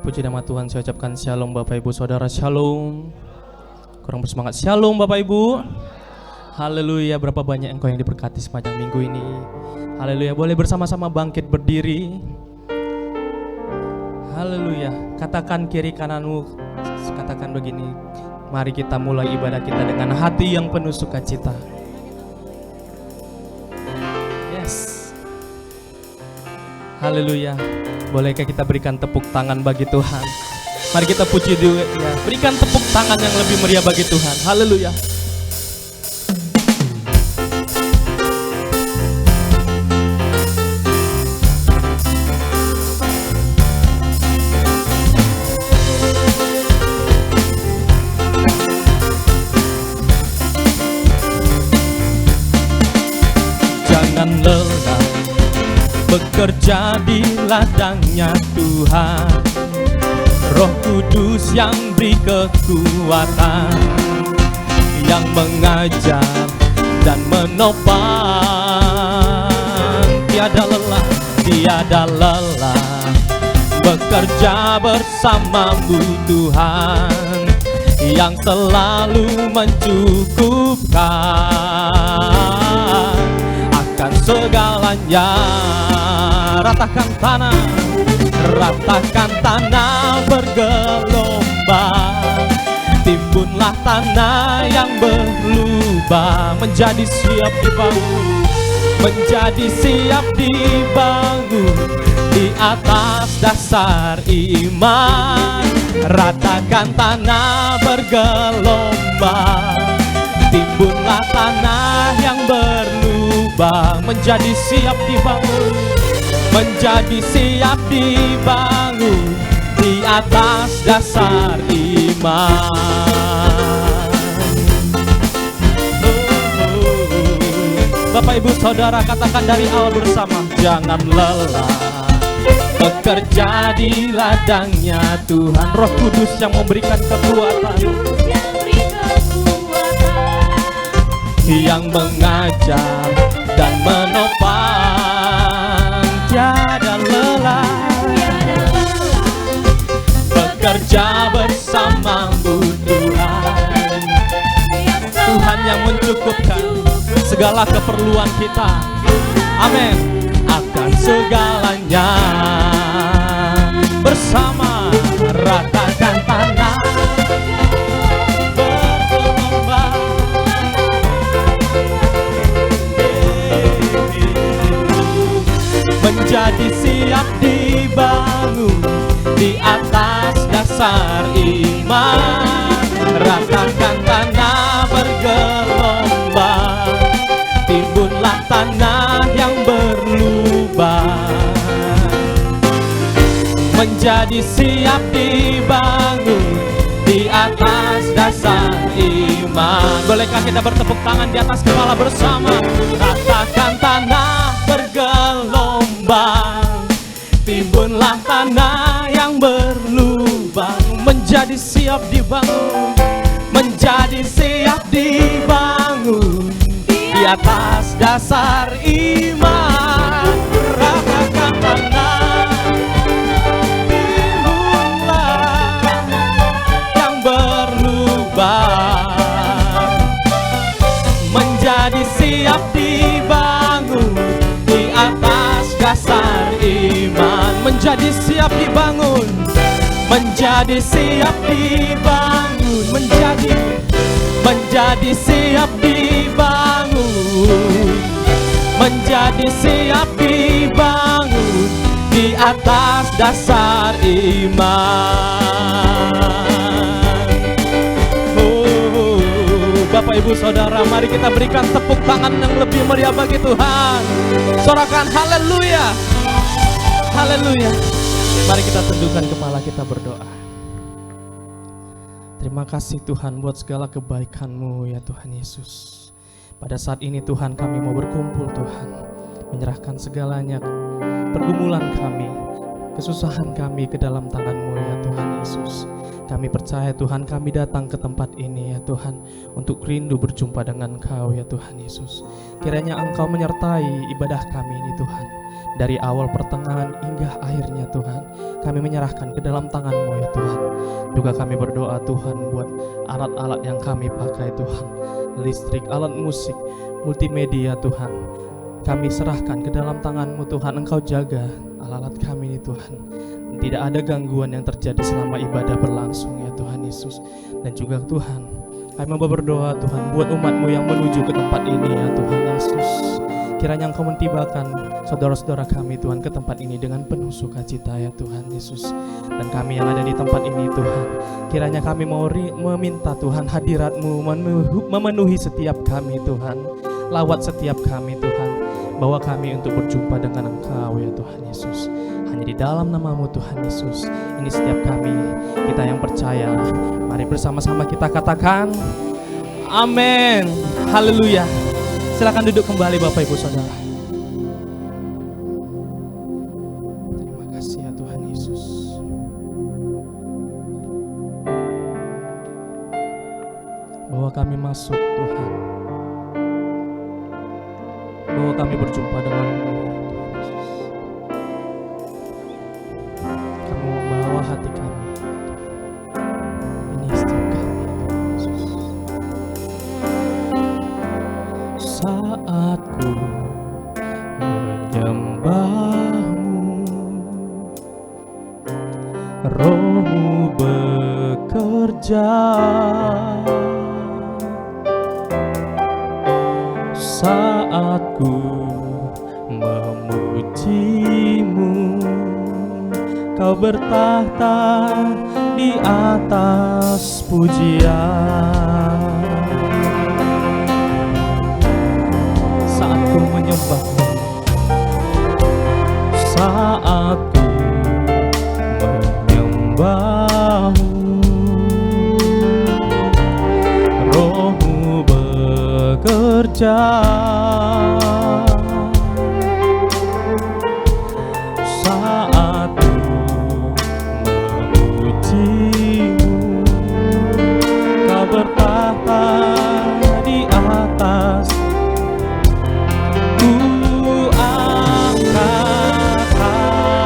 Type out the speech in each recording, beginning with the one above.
Puji nama Tuhan, saya ucapkan shalom Bapak Ibu Saudara, shalom. Kurang bersemangat, shalom Bapak Ibu. Haleluya, berapa banyak engkau yang diberkati sepanjang minggu ini. Haleluya, boleh bersama-sama bangkit berdiri. Haleluya, katakan kiri kananmu, katakan begini, mari kita mulai ibadah kita dengan hati yang penuh sukacita. Yes. Haleluya. Bolehkah kita berikan tepuk tangan bagi Tuhan? Mari kita puji dia, ya. Berikan tepuk tangan yang lebih meriah bagi Tuhan. Haleluya. Jangan lelah bekerja di ladangnya Tuhan, Roh Kudus yang beri kekuatan, yang mengajar dan menopang. Tiada lelah bekerja bersamamu Tuhan, yang selalu mencukupkan akan segalanya. Ratakan tanah bergelombang, timbunlah tanah yang berlubang, menjadi siap dibangun di atas dasar iman. Ratakan tanah bergelombang, timbunlah tanah yang berlubang, menjadi siap dibangun di atas dasar iman. Bapak Ibu Saudara, katakan dari awal bersama, jangan lelah bekerja di ladangnya Tuhan, Roh Kudus yang memberikan kekuatan, yang mengajar dan menopang. Tiada lelah bekerja bersamamu Tuhan, Tuhan yang mencukupkan segala keperluan kita. Amin. Akan segalanya bersama. Ratakan tanah menjadi siap dibangun di atas dasar iman. Ratakan tanah bergelombang, timbunlah tanah yang berlubang, menjadi siap dibangun di atas dasar iman. Bolehkah kita bertepuk tangan di atas kepala bersama? Ratakan tanah bergelombang, timbunlah tanah yang berlubang, menjadi siap dibangun, di atas dasar iman. Ratakan tanah, timbunlah yang berlubang, menjadi siap dibangun di atas dasar iman. Menjadi siap dibangun, menjadi siap dibangun, menjadi siap dibangun, menjadi siap dibangun di atas dasar iman. Bapak Ibu Saudara, mari kita berikan tepuk tangan yang lebih meriah bagi Tuhan. Sorakan haleluya, haleluya. Mari kita tundukkan kepala, kita berdoa. Terima kasih Tuhan buat segala kebaikan-Mu ya Tuhan Yesus. Pada saat ini Tuhan, kami mau berkumpul Tuhan, menyerahkan segalanya, pergumulan kami, kesusahan kami ke dalam tangan-Mu ya Tuhan Yesus. Kami percaya Tuhan, kami datang ke tempat ini ya Tuhan, untuk rindu berjumpa dengan Engkau ya Tuhan Yesus. Kiranya Engkau menyertai ibadah kami ini Tuhan. dari awal pertengahan hingga akhirnya Tuhan, kami menyerahkan ke dalam tangan-Mu ya Tuhan. Juga kami berdoa Tuhan buat alat-alat yang kami pakai Tuhan, listrik, alat musik, multimedia Tuhan, kami serahkan ke dalam tangan-Mu Tuhan. Engkau jaga alat-alat kami ini Tuhan, tidak ada gangguan yang terjadi selama ibadah berlangsung ya Tuhan Yesus. Dan juga Tuhan, kami mau berdoa Tuhan buat umat-Mu yang menuju ke tempat ini ya Tuhan Yesus. Kiranya Engkau mentibakan saudara-saudara kami Tuhan ke tempat ini dengan penuh sukacita ya Tuhan Yesus. Dan kami yang ada di tempat ini Tuhan, kiranya kami mau meminta Tuhan hadirat-Mu memenuhi setiap kami Tuhan. Lawat setiap kami Tuhan, bawa kami untuk berjumpa dengan Engkau ya Tuhan Yesus. Hanya di dalam nama-Mu Tuhan Yesus, ini setiap kami, kita yang percaya, mari bersama-sama kita katakan amin. Haleluya. Silakan duduk kembali Bapak Ibu Saudara. Terima kasih ya Tuhan Yesus. Bahwa kami masuk Tuhan, bahwa kami berjumpa dengan-Mu Tuhan Yesus. Kamu membawa hati kami, ini setiap kami Tuhan Yesus. Saat ku menyembah-Mu, Roh-Mu bekerja. Saat ku memuji-Mu, Kau bertahta di atas pujian. Saat ku menyembah-Mu, saat ku menyembah-Mu, Roh-Mu bekerja. Saat ku memuji-Mu, Kau bertahta di atas. Ku angkat hatiku,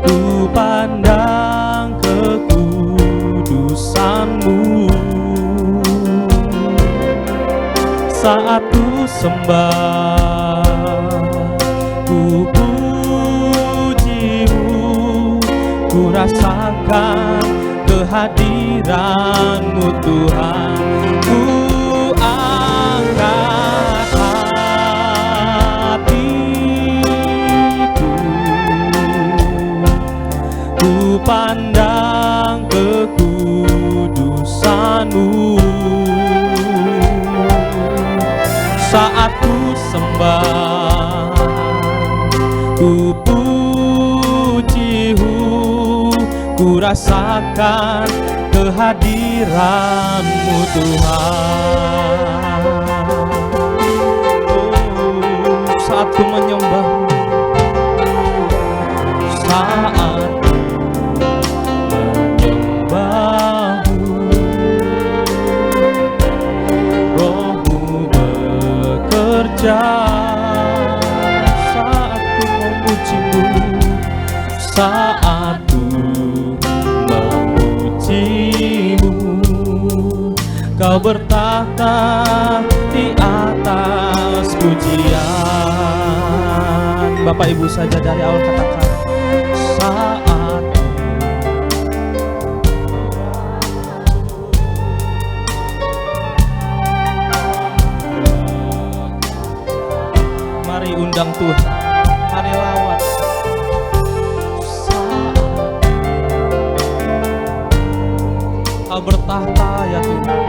ku pandang kekudusan-Mu. Saat ku sembah, ku puji-Mu, ku rasakan kehadiran-Mu Tuhan. Ku angkat hatiku, ku pandang kekudusan-Mu. Saat ku sembah, ku puji-Mu, ku rasakan kehadiran-Mu Tuhan. Oh, saat ku menyembah-Mu, saat ku menyembah-Mu, Roh-Mu bekerja. Saat ku memuji-Mu, saat ku memuji-Mu, Kau bertahta di atas pujian. Bapak Ibu saja dari awal katakan saat. Mari undang Tuhan, mari lawat. Kau bertahta ya Tuhan.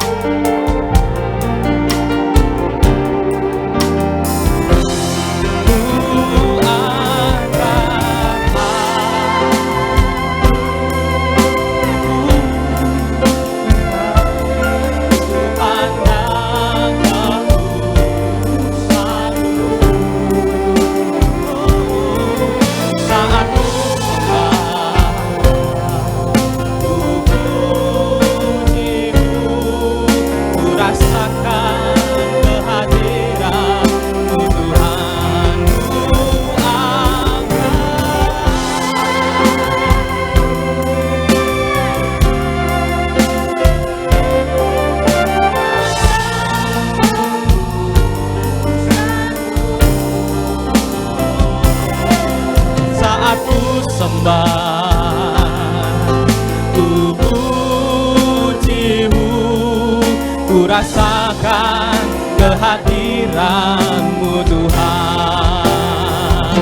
rasakan kehadiran-Mu Tuhan.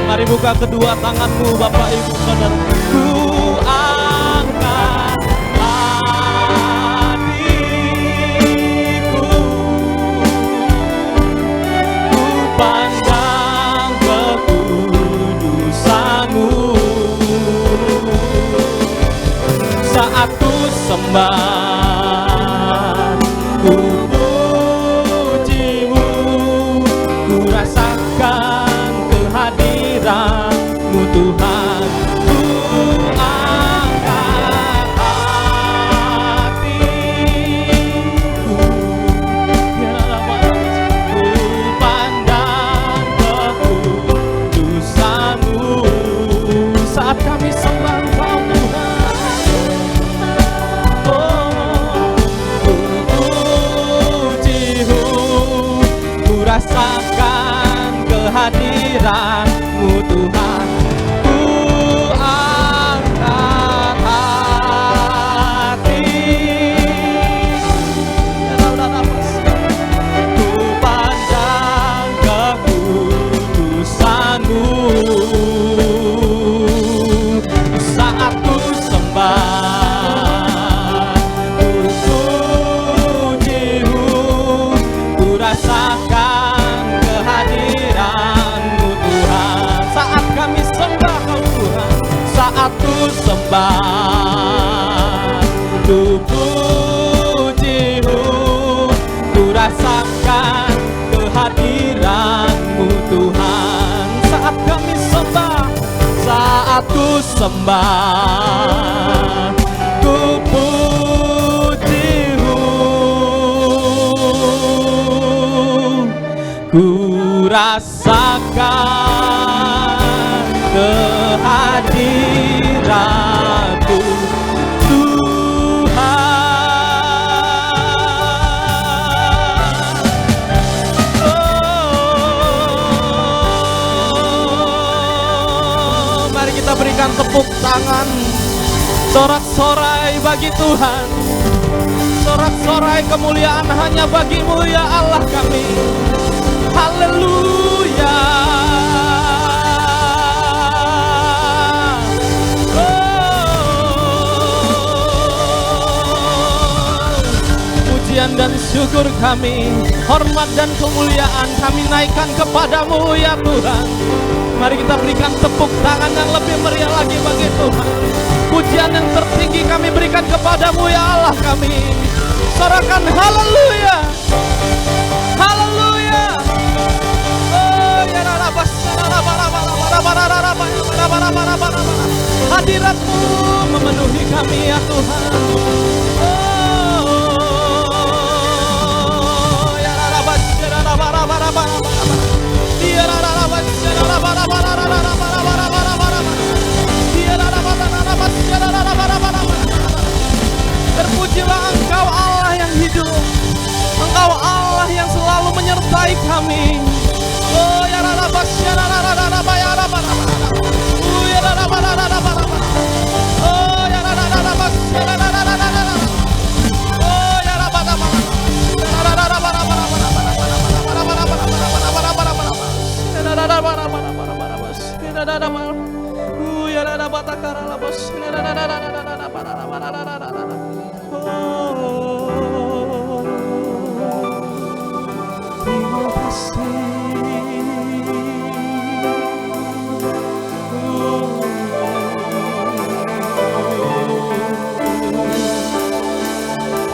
Mari buka kedua tanganmu Bapak Ibu Saudara. Ku angkat hatiku, ku pandang kekudusan-Mu. Saat ku sembah, ku puji-Mu, ku rasakan kehadiran-Mu Tuhan. Ku angkat hatiku, ku pandang kekudusan-Mu. Saat kami sembah Engkau Tuhan, rasakan kehadiran-Mu Tuhan. Ku angkat hati, ku pandang kekudusan-Mu. Saat ku sembah, ku puji-Mu, ku rasakan kehadiran-Mu Tuhan. Saat kami sembah Kau Tuhan, saat ku sembah, ku puji-Mu, ku rasakan kehadiran-Mu Tuhan. Saat kami sembah, saat ku sembah, ku puji-Mu, ku rasakan kehadiran-Mu Tuhan. Oh, mari kita berikan tepuk tangan, sorak-sorai bagi Tuhan. Sorak-sorai kemuliaan hanya bagi-Mu ya Allah kami. Haleluya. Pujian dan syukur kami, hormat dan kemuliaan kami naikkan kepadamu ya Tuhan. Mari kita berikan tepuk tangan yang lebih meriah lagi bagi Tuhan. Pujian yang tertinggi kami berikan kepadamu ya Allah kami. Sorakan haleluya, haleluya. Hadirat-Mu memenuhi kami ya Tuhan. Terpujilah Engkau Allah yang hidup, Engkau Allah yang selalu menyertai kami. Oh ya rabas ya rabas ya rabas. Oh ya rabas oh ya rabas ya rabas. Oh ya rabas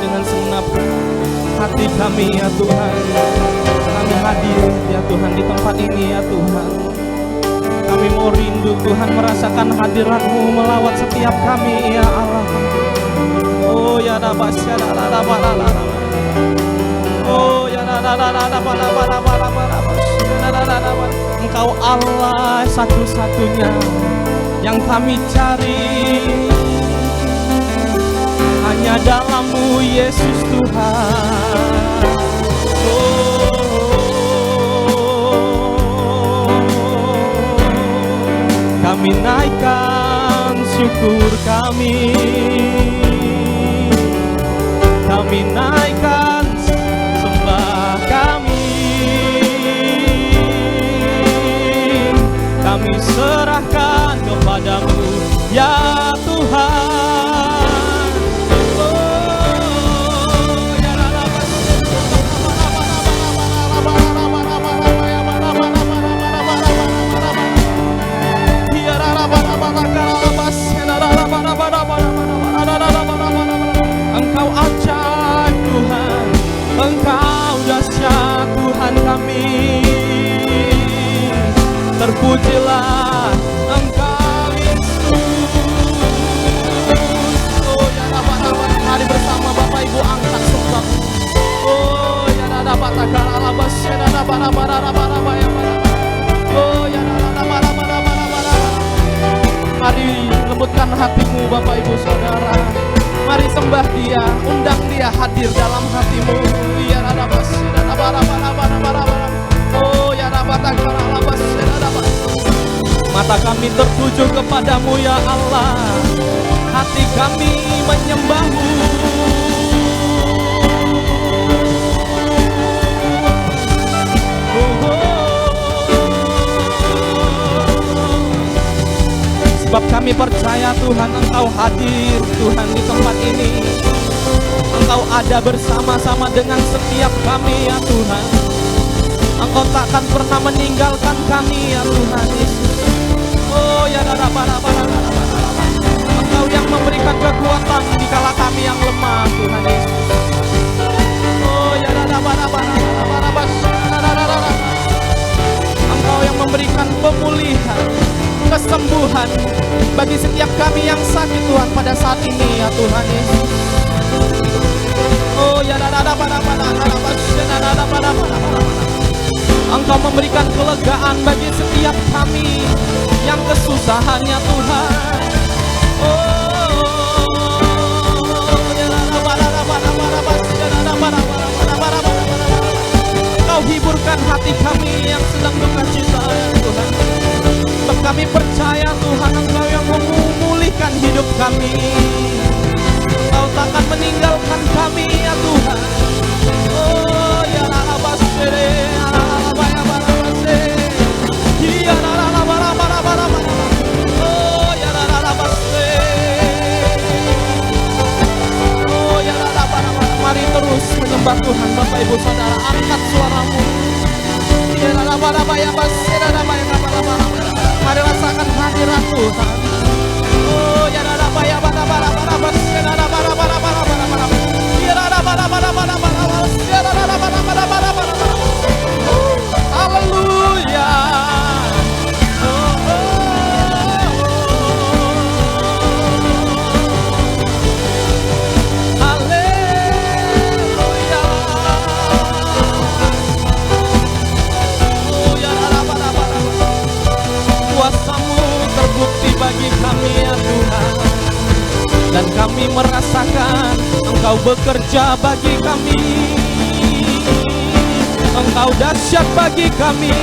dengan segenap hati kami ya Tuhan, kami hadir ya Tuhan di tempat ini ya Tuhan. Kami mau rindu Tuhan merasakan hadirat-Mu melawat setiap kami ya Allah. Oh ya rabas ya rabas. Oh ya rabas. Engkau Allah satu-satunya yang kami cari, hanya dalam-Mu Yesus Tuhan. Kami naikkan syukur kami naikkan Terpujilah Engkau Yesus. Oh ya dapat, mari bersama Bapak Ibu angkat sembah. Oh ya dapat akalabas ya dapat ya. Oh ya dapat. Mari lembutkan hatimu Bapak Ibu Saudara. Mari sembah Dia, undang Dia hadir dalam hatimu. Ya dapat. Oh ya dapat akalabas ya dapat. Mata kami tertuju kepadamu ya Allah, hati kami menyembahmu. Sebab kami percaya Tuhan Engkau hadir Tuhan di tempat ini. Engkau ada bersama-sama dengan setiap kami ya Tuhan. Engkau takkan pernah meninggalkan kami ya Tuhan Yesus. Oh ya Engkau yang memberikan kekuatan di kala kami yang lemah Tuhan Yesus. Oh ya Engkau yang memberikan pemulihan, kesembuhan bagi setiap kami yang sakit Tuhan pada saat ini ya Tuhan Yesus. Oh ya Engkau memberikan kelegaan bagi setiap kami yang kesusahannya Tuhan. Engkau hiburkan hati kami yang sedang duka cita ya Tuhan. Sebab kami percaya Tuhan Engkau yang memulihkan hidup kami. Engkau takkan meninggalkan kami ya Tuhan. Oh ya mari terus menyembah Tuhan Bapak Ibu Saudara, angkat suaramu. Mari rasakan hadirat Tuhan. Oh ya haleluya. Kuasa-Mu terbukti bagi kami ya Tuhan, dan kami merasakan Engkau bekerja bagi kami. Engkau dahsyat bagi kami.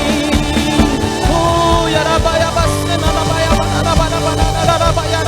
Oh ya Rabaya basena Rabaya Rabaya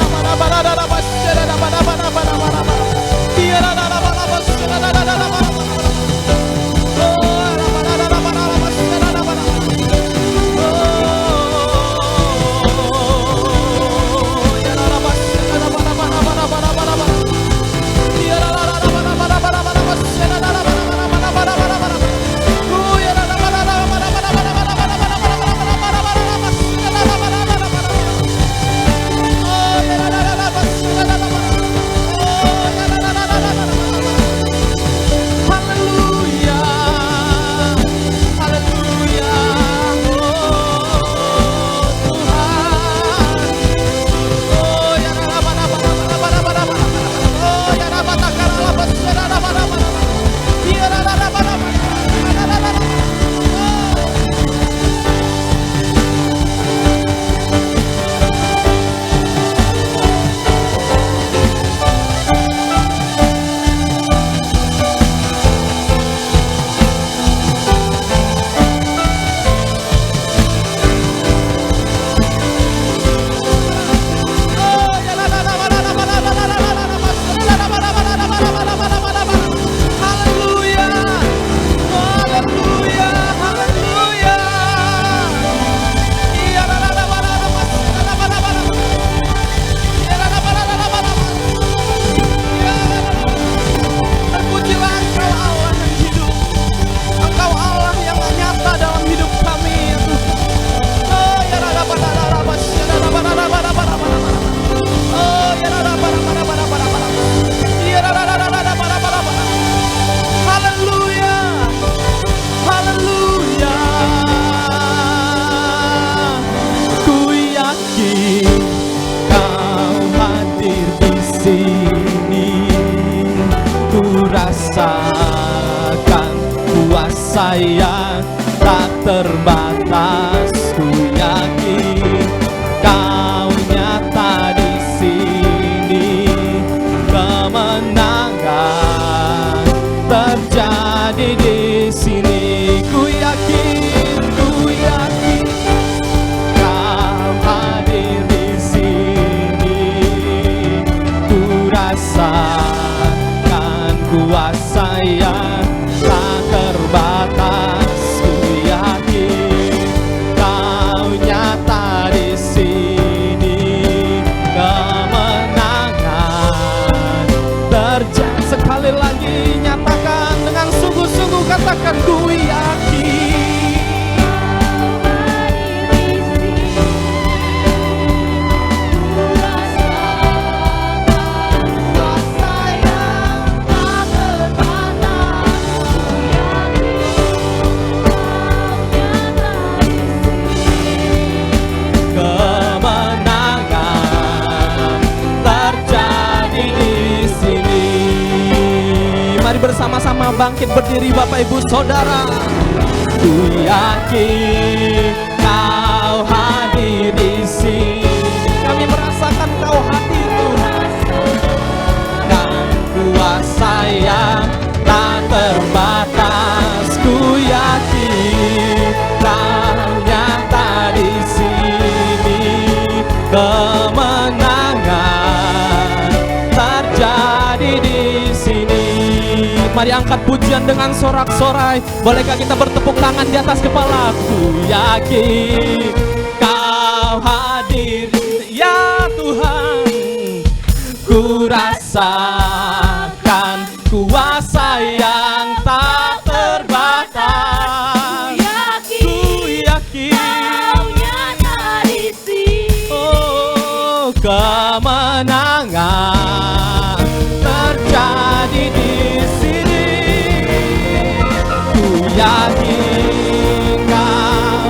yang tak terbatas. Ku yakin Kau nyata di sini, kemenangan terjadi di sini. Ku yakin Kau hadir di sini. Ku rasakan kuasa yang tak terbatas. Ku yakin Kau nyata di sini, kemenangan terjadi. Sekali lagi nyatakan dengan sungguh-sungguh, katakan ku yakin. Bersama-sama bangkit berdiri Bapak Ibu Saudara. Ku yakin Kau hadir di sini. Kami merasakan Kau hadir Tuhan, dan kuasa yang tak terbatas. Ku yakin Kau nyata di sini, kemenangan terjadi di sini. Mari angkat pujian dengan sorak-sorai. Bolehkah kita bertepuk tangan di atas kepala? Ku yakin Kau hadir, ya Tuhan. Ku rasakan kuasa yang tak terbatas. Ku yakin Kau nyata di sini. Oh, kemenangan terjadi di sini. Ku yakin Kau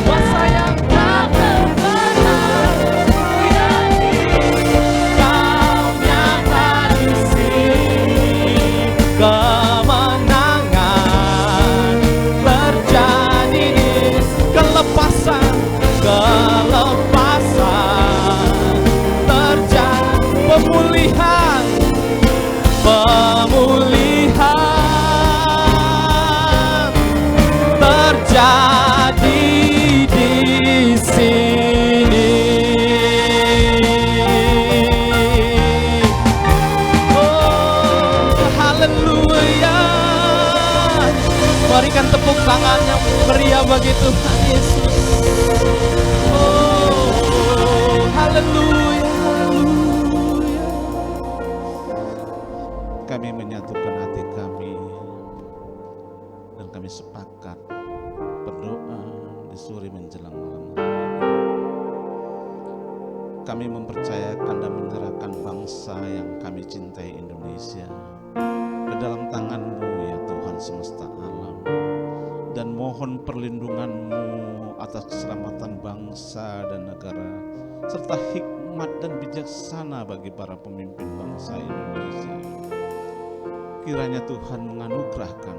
kuasa yang tak terbatas. Ku yakin Kau nyata di sini, kemenangan terjadi di kelepasan terjadi, pemulihan terjadi di sini. Oh, haleluya. Berikan tepuk tangan yang meriah bagi Tuhan Yesus. Oh, haleluya, haleluya. Kami menyatukan hati kami dan kami sepakat berdoa di sore menjelang malam hari ini. Kami mempercayakan dan menyerahkan bangsa yang kami cintai, Indonesia, ke dalam tangan-Mu ya Tuhan semesta alam, dan mohon perlindungan-Mu atas keselamatan bangsa dan negara, serta hikmat dan bijaksana bagi para pemimpin bangsa Indonesia. Kiranya Tuhan menganugerahkan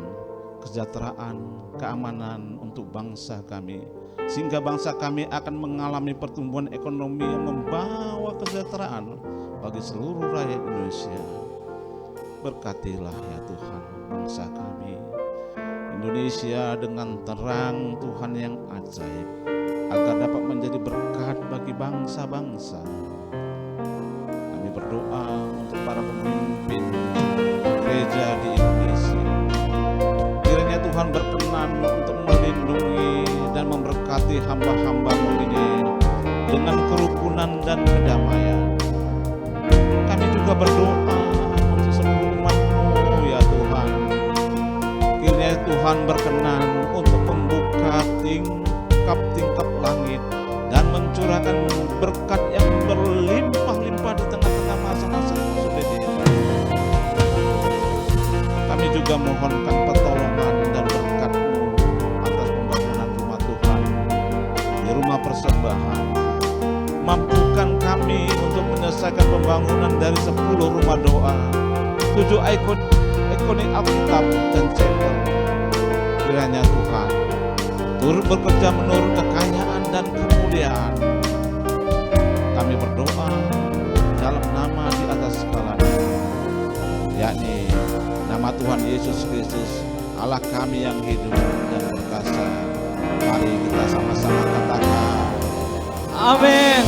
kesejahteraan, keamanan untuk bangsa kami, sehingga bangsa kami akan mengalami pertumbuhan ekonomi yang membawa kesejahteraan bagi seluruh rakyat Indonesia. Berkatilah ya Tuhan bangsa kami Indonesia dengan terang Tuhan yang ajaib, agar dapat menjadi berkat bagi bangsa-bangsa. Kami berdoa untuk para pemimpin gereja di Indonesia. Kiranya Tuhan berkenan untuk melindungi dan memberkati hamba-hamba-Mu ini dengan kerukunan dan kedamaian. Kami juga berdoa untuk seluruh umat-Mu ya Tuhan. Kiranya Tuhan berkenan untuk membuka tingkap langit dan mencurahkan berkat yang berlimpah-limpah di tengah-tengah masa-masa yang sulit ini. Kami juga mohonkan pertolongan dan berkat-Mu atas pembangunan rumah Tuhan di rumah persembahan. Mampukan kami untuk menyelesaikan menyelesaikan pembangunan dari 10 rumah doa, 7 ikonik Alkitab dan chapel. Kiranya Tuhan turut bekerja menurut kekayaan dan kemuliaan. Kami berdoa dalam nama di atas segala nama, yakni nama Tuhan Yesus Kristus, Allah kami yang hidup dan berkuasa. Mari kita sama-sama katakan Amin.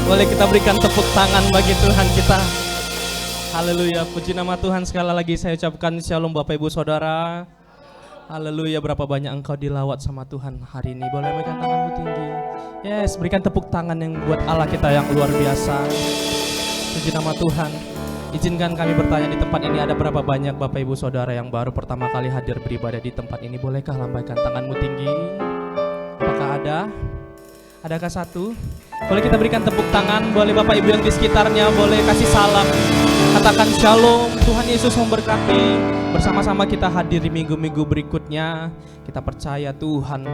Boleh kita berikan tepuk tangan bagi Tuhan kita. Haleluya, puji nama Tuhan. Sekali lagi saya ucapkan shalom Bapak Ibu Saudara. Haleluya, berapa banyak engkau dilawat sama Tuhan hari ini. Boleh berikan tanganmu tinggi. Yes, berikan tepuk tangan yang buat Allah kita yang luar biasa. Puji nama Tuhan. Izinkan kami bertanya di tempat ini, ada berapa banyak Bapak Ibu Saudara yang baru pertama kali hadir beribadah di tempat ini? Bolehkah lambaikan tanganmu tinggi? Apakah ada? Adakah satu? Boleh kita berikan tepuk tangan. Boleh Bapak Ibu yang di sekitarnya boleh kasih salam. Katakan shalom, Tuhan Yesus memberkati. Bersama-sama kita hadir di minggu-minggu berikutnya. Kita percaya Tuhan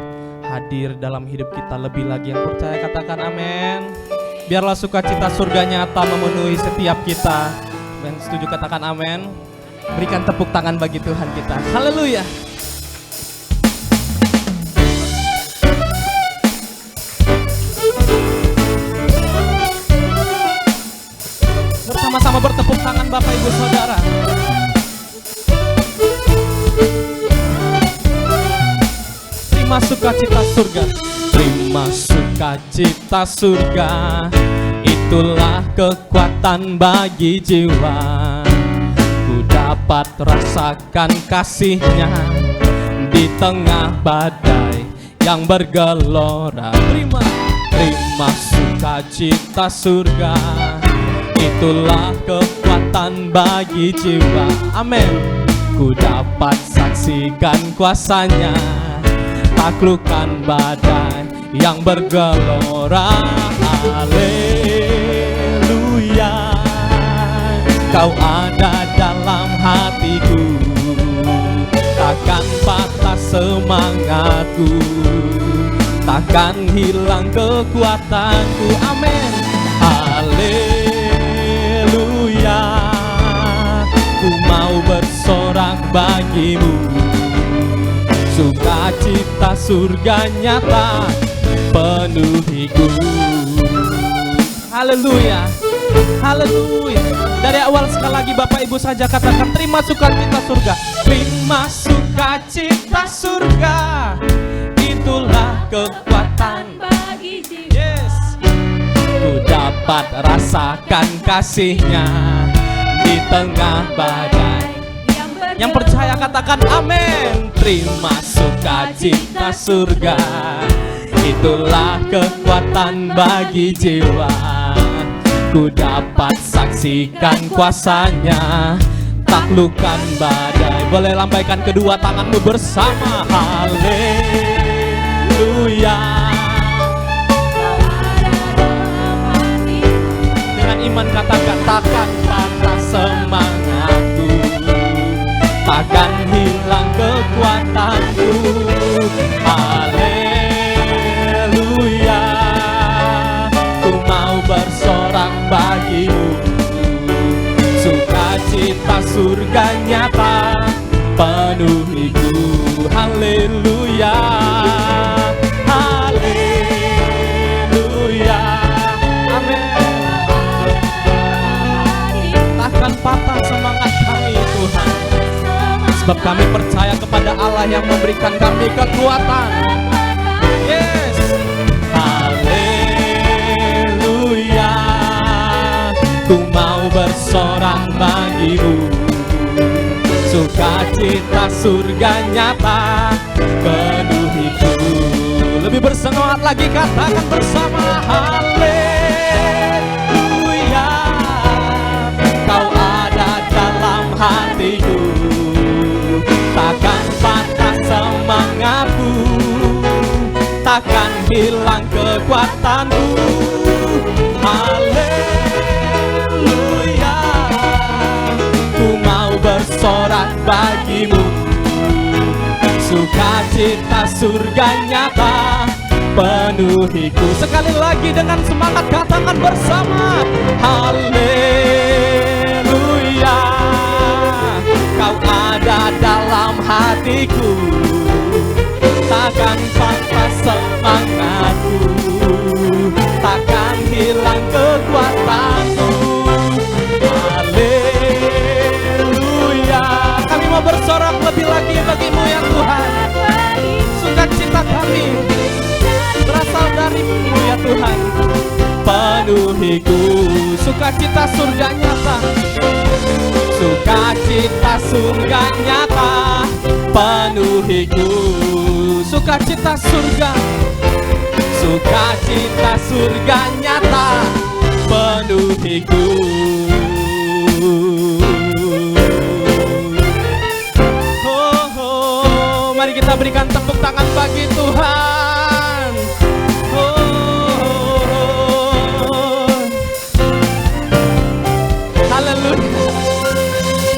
hadir dalam hidup kita lebih lagi. Yang percaya katakan amin. Biarlah sukacita surga nyata memenuhi setiap kita. Yang setuju katakan amin. Berikan tepuk tangan bagi Tuhan kita. Haleluya. Bersama-sama bertepuk tangan Bapak Ibu Saudara. Terima sukacita surga. Terima sukacita surga. Itulah kekuatan bagi jiwa. Ku dapat rasakan kasih-Nya di tengah badai yang bergelora. Terima sukacita surga. Itulah kekuatan bagi jiwa. Amin. Ku dapat saksikan kuasa-Nya, taklukkan badai yang bergelora. Haleluya. Kau ada dalam hatiku, takkan patah semangatku, takkan hilang kekuatanku. Amin. Haleluya. Ku mau bersorak bagimu, sukacita surga nyata penuhiku. Haleluya. Haleluya. Dari awal sekali lagi Bapak Ibu saja katakan terima sukacita surga. Terima sukacita surga. Itulah kekuatan bagi jiwa. Yes. Ku dapat rasakan kasih-Nya di tengah badai. Yang percaya katakan amin. Terima sukacita surga. Itulah kekuatan bagi jiwa. Ku dapat saksikan kuasa-Nya, taklukkan badai. Boleh lambaikan kedua tanganmu bersama. Haleluya. Dengan iman katakan takkan patah semangatku, takkan hilang kekuatanku. Haleluya. Ku mau bersorak bagimu, sukacita surga nyata penuhiku. Haleluya. Haleluya. Amin. Takkan patah semangat kami Tuhan, sebab kami percaya kepada Allah yang memberikan kami kekuatan. Yes. Haleluya. Ku mau bersorak bagimu, sukacita surga nyata penuhiku. Lebih bersemangat lagi katakan bersama. Haleluya. Kau ada dalam hatiku, takkan patah semangatku, takkan hilang kekuatanku. Haleluya. Ku mau bersorak bagimu, sukacita surga nyata penuhiku. Sekali lagi dengan semangat katakan bersama. Haleluya. diriku, takkan patah semangatku, takkan hilang kekuatanku. Haleluya. Kami mau bersorak lebih lagi bagimu ya Tuhan. Sukacita kami berasal darimu ya Tuhan. Penuhiku sukacita surga nyata, sukacita surga nyata. Penuhiku sukacita surga, sukacita surga nyata. Penuhiku. Oh, oh, mari kita berikan tepuk tangan bagi Tuhan.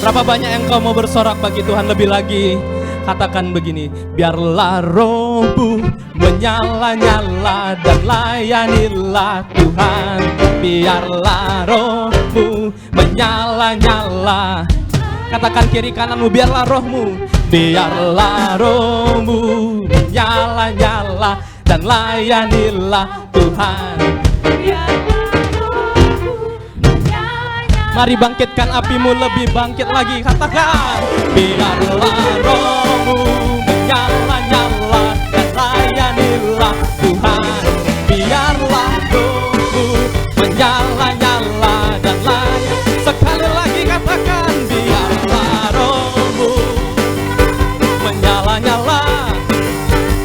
Berapa banyak yang kau mau bersorak bagi Tuhan lebih lagi? Katakan begini, biarlah rohmu menyala-nyala dan layanilah Tuhan. Biarlah rohmu menyala-nyala. Katakan kiri kananmu, biarlah rohmu, biarlah rohmu menyala-nyala dan layanilah Tuhan. Mari bangkitkan apimu lebih bangkit lagi. Katakan, biarlah rohmu menyala-nyala dan layanilah Tuhan. Biarlah rohmu menyala-nyala dan layanilah. Sekali lagi katakan, biarlah rohmu menyala-nyala.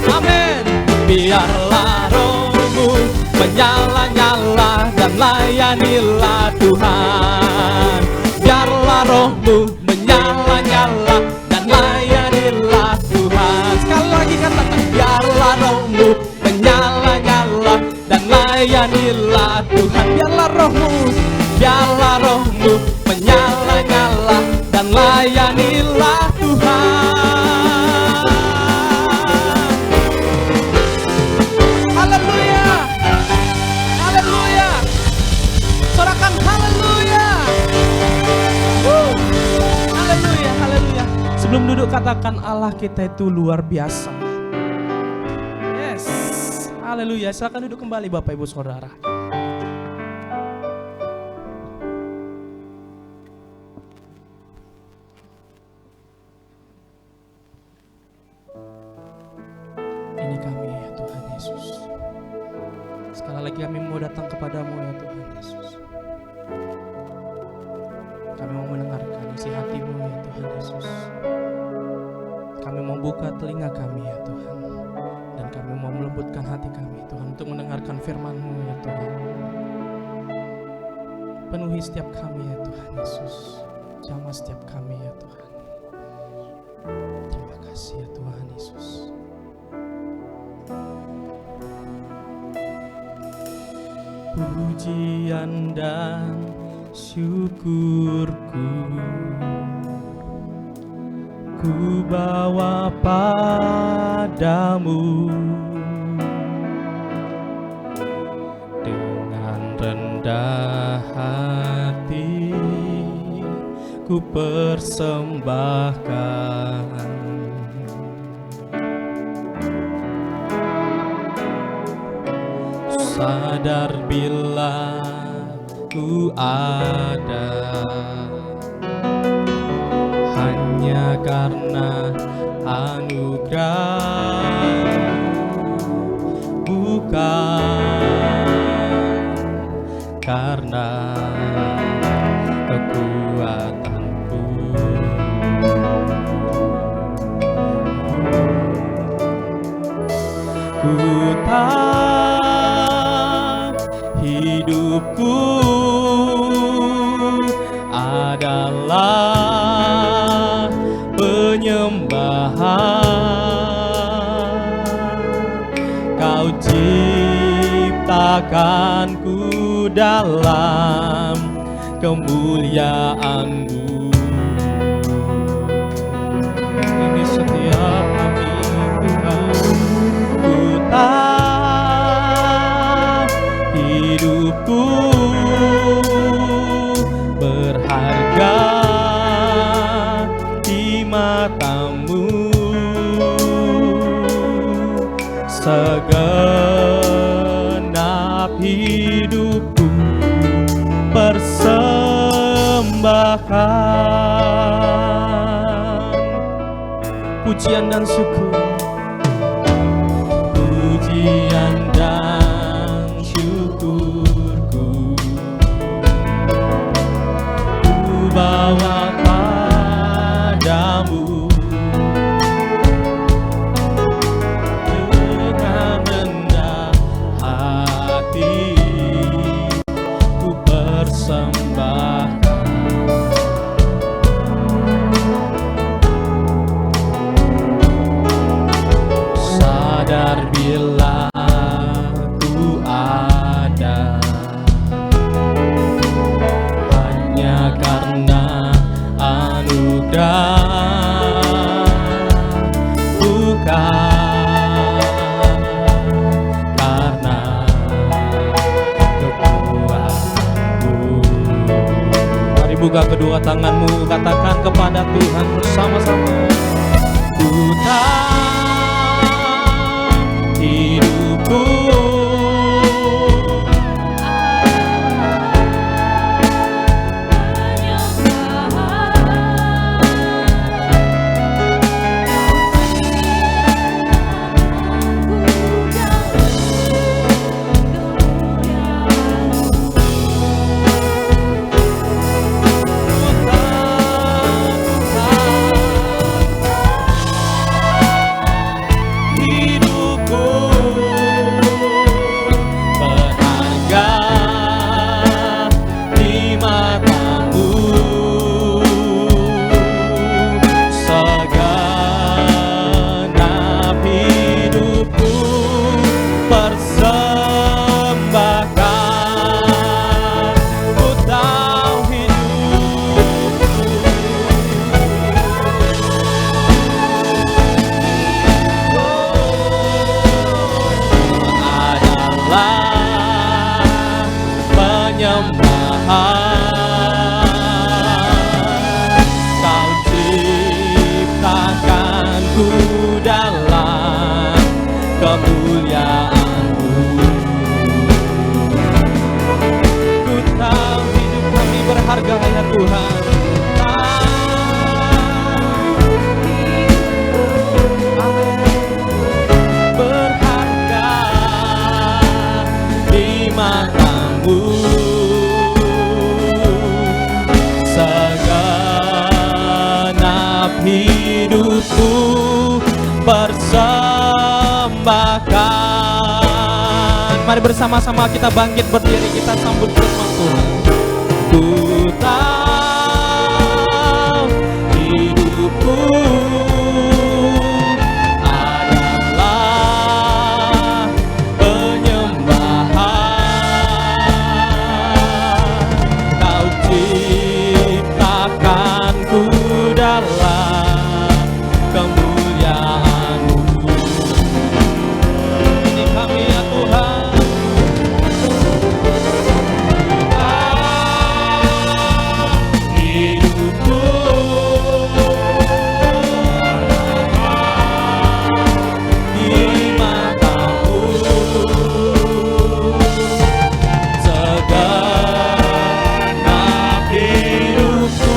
Amin. Biarlah rohmu menyala-nyala dan layanilah Tuhan. Biarlah rohmu menyala-nyala dan layanilah Tuhan. Sekali lagi katakan, biarlah rohmu menyala-nyala dan layanilah Tuhan. Biarlah rohmu, biarlah rohmu menyala-nyala dan layanilah Tuhan. Haleluya, haleluya. Sorakan haleluya. Haleluya, haleluya. Sebelum duduk katakan, Allah kita itu luar biasa. Yes, haleluya. Silakan duduk kembali Bapak Ibu Saudara. Ini kami ya Tuhan Yesus. Sekali lagi kami mau datang kepadamu ya Tuhan Yesus. Kami mau mendengarkan isi hatimu ya Tuhan Yesus. Kami mau buka telinga kami ya Tuhan. Dan kami mau melembutkan hati kami Tuhan untuk mendengarkan firman-Mu ya Tuhan. Penuhi setiap kami ya Tuhan Yesus. Jamah setiap kami ya Tuhan. Terima kasih ya Tuhan Yesus. Pujian dan syukurku ku bawa padamu, dengan rendah hati ku persembahkan. Sadar bila ku ada hanya karena anugerah, bukan karena kekuatanku. Ku hidupku adalah penyembahan. Kau ciptakanku dalam kemuliaan-Mu. Ini setiap kami Tuhan, ku hidupku berharga di mata-Mu. persembahkan pujian dan syukur, pujian dan syukurku ku bawa padamu dengan rendah hati, ku persembahkan. Sadar bila ku ada hanya karena anugerah, bukan karena kekuatanmu. Mari buka kedua tanganmu, katakan kepada Tuhan bersama-sama. Ku tahu hidupku hidupku persembahkan. Mari bersama-sama kita bangkit berdiri, kita sambut firman Tuhan. Ku tahu hidupku adalah penyembahan. Kau ciptakanku dalam kemuliaan-Mu. Ini kami ya Tuhan. Hidupku di mata-Mu, segenap hidupku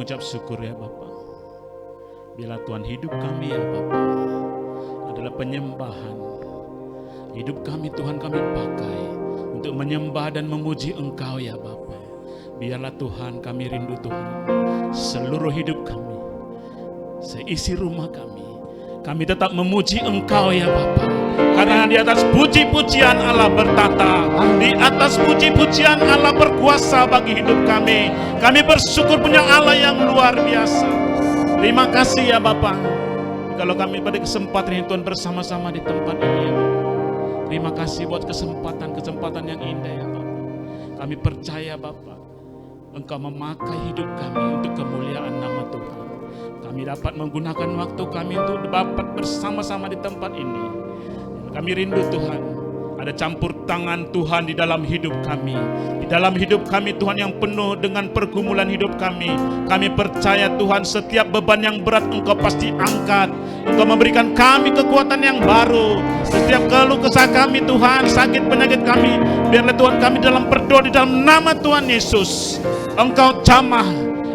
mengucap syukur ya Bapa. Biarlah Tuhan hidup kami ya Bapa adalah penyembahan. Hidup kami Tuhan kami pakai untuk menyembah dan memuji Engkau ya Bapa. Biarlah Tuhan kami rindu Tuhan, seluruh hidup kami, seisi rumah kami tetap memuji Engkau ya Bapa. Karena di atas puji-pujian Allah bertata, di atas puji-pujian Allah berkuasa bagi hidup kami. Kami bersyukur punya Allah yang luar biasa. Terima kasih ya Bapa. Kalau kami pada kesempatan ini Tuhan bersama-sama di tempat ini ya Bapa. Terima kasih buat kesempatan yang indah ya Bapa. Kami percaya Bapa, Engkau memakai hidup kami untuk kemuliaan nama Tuhan. Kami dapat menggunakan waktu kami untuk dapat bersama-sama di tempat ini. Kami rindu Tuhan, ada campur tangan Tuhan di dalam hidup kami. Di dalam hidup kami Tuhan yang penuh dengan pergumulan hidup kami. Kami percaya Tuhan setiap beban yang berat Engkau pasti angkat. Engkau memberikan kami kekuatan yang baru. Setiap keluh kesah kami Tuhan, sakit penyakit kami, biarlah Tuhan kami dalam berdoa di dalam nama Tuhan Yesus. Engkau jamah,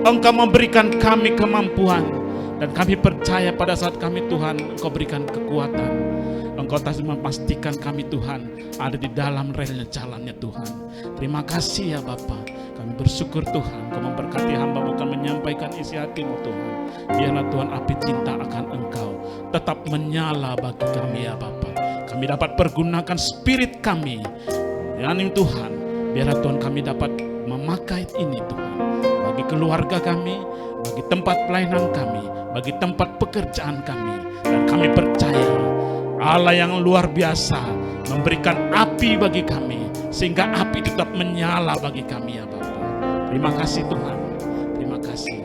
Engkau memberikan kami kemampuan. Dan kami percaya pada saat kami Tuhan, Engkau berikan kekuatan. Engkau tak memastikan kami Tuhan ada di dalam relnya jalannya Tuhan. Terima kasih ya Bapa. Kami bersyukur Tuhan, Engkau memberkati hamba akan menyampaikan isi hatimu Tuhan. Biarlah Tuhan api cinta akan Engkau tetap menyala bagi kami ya Bapa. Kami dapat pergunakan spirit kami. Yani Tuhan, biarlah Tuhan kami dapat memakai ini Tuhan. Bagi keluarga kami, bagi tempat pelayanan kami, bagi tempat pekerjaan kami. Dan kami percaya Allah yang luar biasa memberikan api bagi kami, sehingga api tetap menyala bagi kami ya Bapa. Terima kasih Tuhan, terima kasih.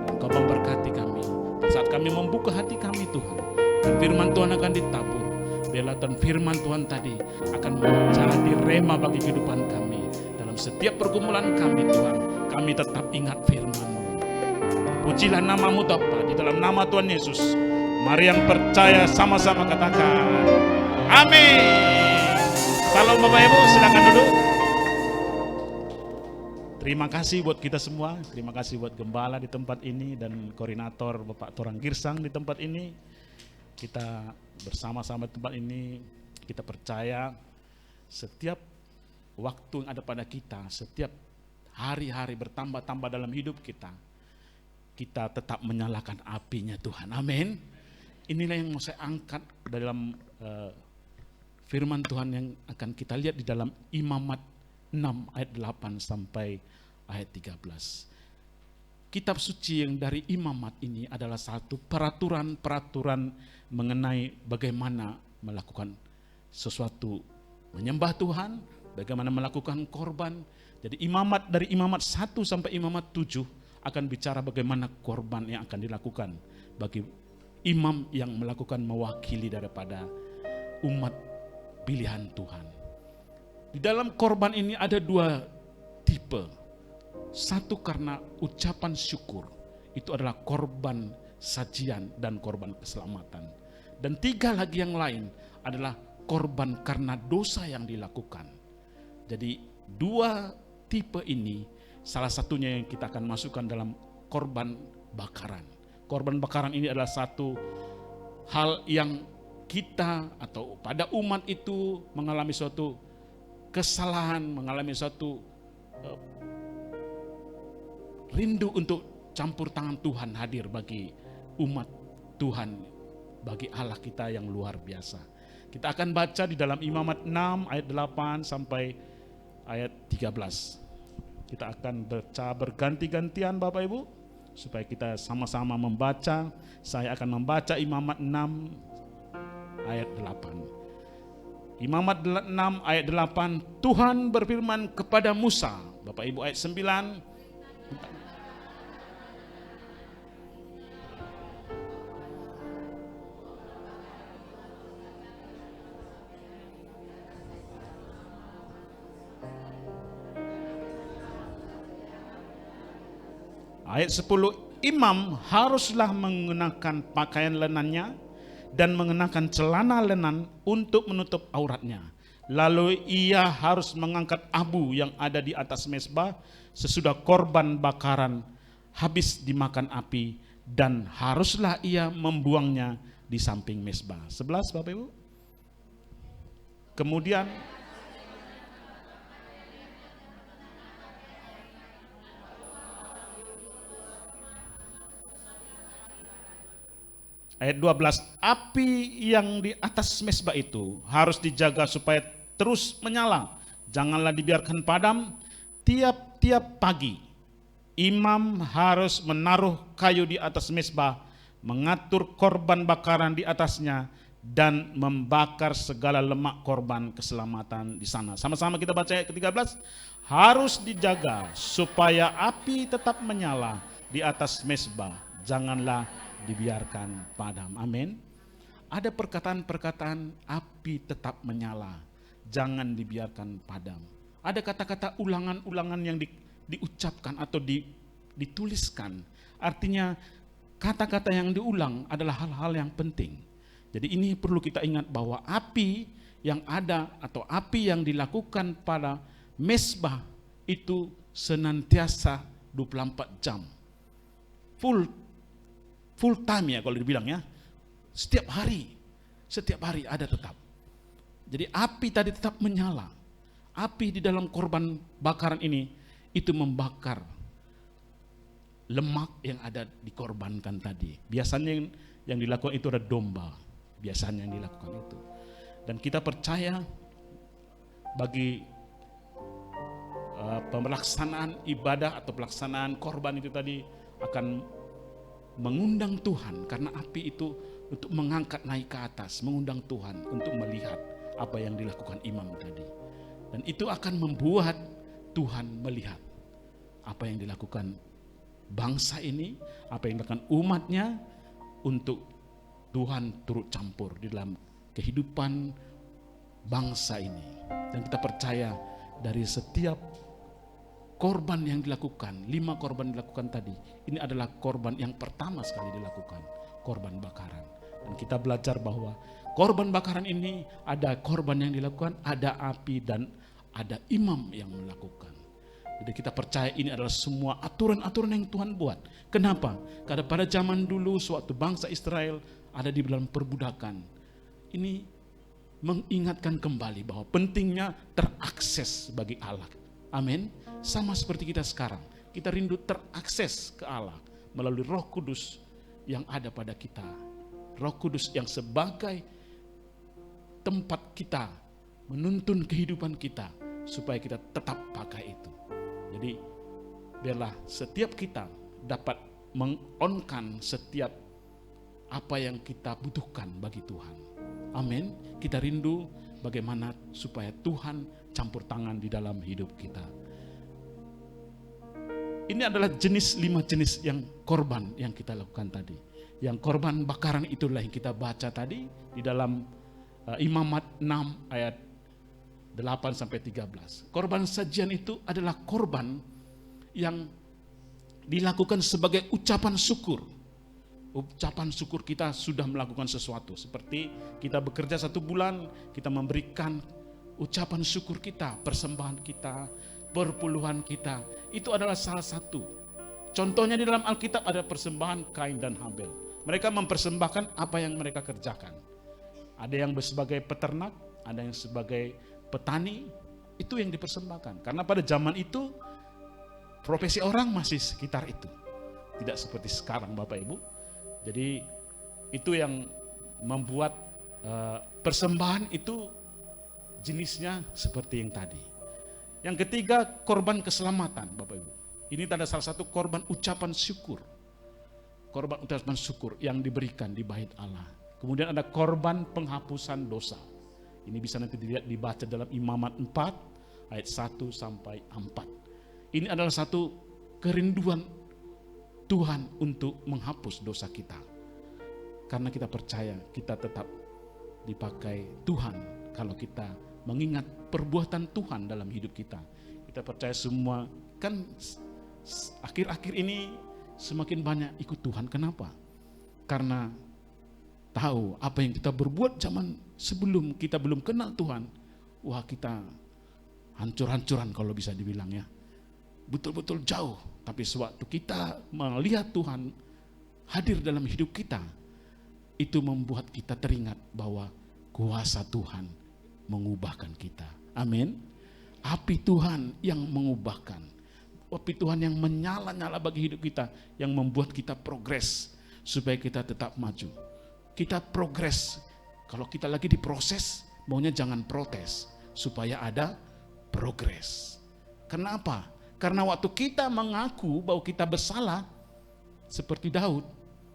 Engkau memberkati kami saat kami membuka hati kami Tuhan, dan firman Tuhan akan ditabur. Biarlah Tuhan firman Tuhan tadi akan menjadi rema bagi kehidupan kami. Dalam setiap pergumulan kami Tuhan, kami tetap ingat firman-Mu. Pujilah nama-Mu Bapa, di dalam nama Tuhan Yesus. Mari yang percaya sama-sama katakan amin. Salam Bapak Ibu, silakan duduk. Terima kasih buat kita semua. Terima kasih buat gembala di tempat ini dan koordinator Bapak Torang Girsang di tempat ini. Kita bersama-sama di tempat ini. Kita percaya setiap waktu yang ada pada kita, setiap hari-hari bertambah-tambah dalam hidup kita, kita tetap menyalakan apinya Tuhan. Amin. Inilah yang mau saya angkat dalam firman Tuhan yang akan kita lihat di dalam Imamat 6 ayat 8 sampai ayat 13. Kitab suci yang dari Imamat ini adalah satu peraturan-peraturan mengenai bagaimana melakukan sesuatu, menyembah Tuhan, bagaimana melakukan korban. Jadi Imamat dari Imamat 1 sampai Imamat 7 akan bicara bagaimana korban yang akan dilakukan bagi imam yang melakukan mewakili daripada umat pilihan Tuhan. Di dalam korban ini ada dua tipe. Satu karena ucapan syukur, itu adalah korban sajian dan korban keselamatan. Dan tiga lagi yang lain adalah korban karena dosa yang dilakukan. Jadi dua tipe ini salah satunya yang kita akan masukkan dalam korban bakaran. Korban bakaran ini adalah satu hal yang kita atau pada umat itu mengalami suatu kesalahan, mengalami suatu rindu untuk campur tangan Tuhan hadir bagi umat Tuhan, bagi Allah kita yang luar biasa. Kita akan baca di dalam Imamat 6 ayat 8 sampai ayat 13. Kita akan baca berganti-gantian Bapak Ibu, supaya kita sama-sama membaca. Saya akan membaca Imamat 6 ayat 8. Imamat 6 ayat 8, Tuhan berfirman kepada Musa. Bapak Ibu ayat 9. Ayat 10, imam haruslah mengenakan pakaian lenannya dan mengenakan celana lenan untuk menutup auratnya. Lalu ia harus mengangkat abu yang ada di atas mezbah sesudah korban bakaran habis dimakan api dan haruslah ia membuangnya di samping mezbah. 11 Bapak Ibu. Kemudian ayat 12, api yang di atas mezbah itu harus dijaga supaya terus menyala. Janganlah dibiarkan padam. Tiap-tiap pagi imam harus menaruh kayu di atas mezbah, mengatur korban bakaran di atasnya, dan membakar segala lemak korban keselamatan di sana. Sama-sama kita baca ayat ke-13. Harus dijaga supaya api tetap menyala di atas mezbah. Janganlah dibiarkan padam. Amin. Ada perkataan-perkataan api tetap menyala, jangan dibiarkan padam. Ada kata-kata ulangan-ulangan yang diucapkan atau dituliskan. Artinya kata-kata yang diulang adalah hal-hal yang penting. Jadi ini perlu kita ingat bahwa api yang ada atau api yang dilakukan pada mezbah itu senantiasa 24 jam. Full time ya kalau dibilang ya. Setiap hari ada tetap. Jadi api tadi tetap menyala. Api di dalam korban bakaran ini itu membakar lemak yang ada dikorbankan tadi. Biasanya yang dilakukan itu ada domba. Biasanya yang dilakukan itu. Dan kita percaya bagi pelaksanaan ibadah atau pelaksanaan korban itu tadi akan mengundang Tuhan, karena api itu untuk mengangkat naik ke atas, mengundang Tuhan untuk melihat apa yang dilakukan imam tadi. Dan itu akan membuat Tuhan melihat apa yang dilakukan bangsa ini, apa yang dilakukan umatnya, untuk Tuhan turut campur di dalam kehidupan bangsa ini. Dan kita percaya dari setiap korban yang dilakukan, 5 korban dilakukan tadi, ini adalah korban yang pertama sekali dilakukan, korban bakaran. Dan kita belajar bahwa korban bakaran ini ada korban yang dilakukan, ada api, dan ada imam yang melakukan. Jadi kita percaya ini adalah semua aturan-aturan yang Tuhan buat. Kenapa? Karena pada zaman dulu suatu bangsa Israel ada di dalam perbudakan. Ini mengingatkan kembali bahwa pentingnya terakses bagi Allah. Amin. Sama seperti kita sekarang, kita rindu terakses ke Allah melalui Roh Kudus yang ada pada kita. Roh Kudus yang sebagai tempat kita menuntun kehidupan kita supaya kita tetap pakai itu. Jadi biarlah setiap kita dapat mengonkan setiap apa yang kita butuhkan bagi Tuhan. Amin. Kita rindu bagaimana supaya Tuhan campur tangan di dalam hidup kita. Ini adalah 5 jenis yang korban yang kita lakukan tadi. Yang korban bakaran itulah yang kita baca tadi di dalam Imamat 6 ayat 8-13. Korban sajian itu adalah korban yang dilakukan sebagai ucapan syukur. Ucapan syukur kita sudah melakukan sesuatu. Seperti kita bekerja 1 bulan, kita memberikan ucapan syukur kita, persembahan kita, perpuluhan kita. Itu adalah salah satu. Contohnya di dalam Alkitab ada persembahan Kain dan Habel. Mereka mempersembahkan apa yang mereka kerjakan. Ada yang sebagai peternak, ada yang sebagai petani. Itu yang dipersembahkan. Karena pada zaman itu profesi orang masih sekitar itu. Tidak seperti sekarang Bapak Ibu. Jadi itu yang membuat persembahan itu jenisnya seperti yang tadi. Yang ketiga, korban keselamatan Bapak Ibu. Ini ada salah satu korban ucapan syukur. Korban ucapan syukur yang diberikan di bait Allah. Kemudian ada korban penghapusan dosa. Ini bisa nanti dilihat dibaca dalam Imamat 4 ayat 1-4. Ini adalah satu kerinduan Tuhan untuk menghapus dosa kita. Karena kita percaya kita tetap dipakai Tuhan kalau kita mengingat perbuatan Tuhan dalam hidup kita. Kita percaya semua, kan akhir-akhir ini semakin banyak ikut Tuhan. Kenapa? Karena tahu apa yang kita berbuat zaman sebelum kita belum kenal Tuhan. Wah, kita hancur-hancuran kalau bisa dibilang ya. betul-betul jauh. Tapi sewaktu kita melihat Tuhan hadir dalam hidup kita, itu membuat kita teringat bahwa kuasa Tuhan mengubahkan kita. Amin. Api Tuhan yang mengubahkan. Api Tuhan yang menyala-nyala bagi hidup kita, yang membuat kita progres supaya kita tetap maju. Kita progres. Kalau kita lagi diproses, maunya jangan protes supaya ada progres. Kenapa? Karena waktu kita mengaku bahwa kita bersalah, seperti Daud,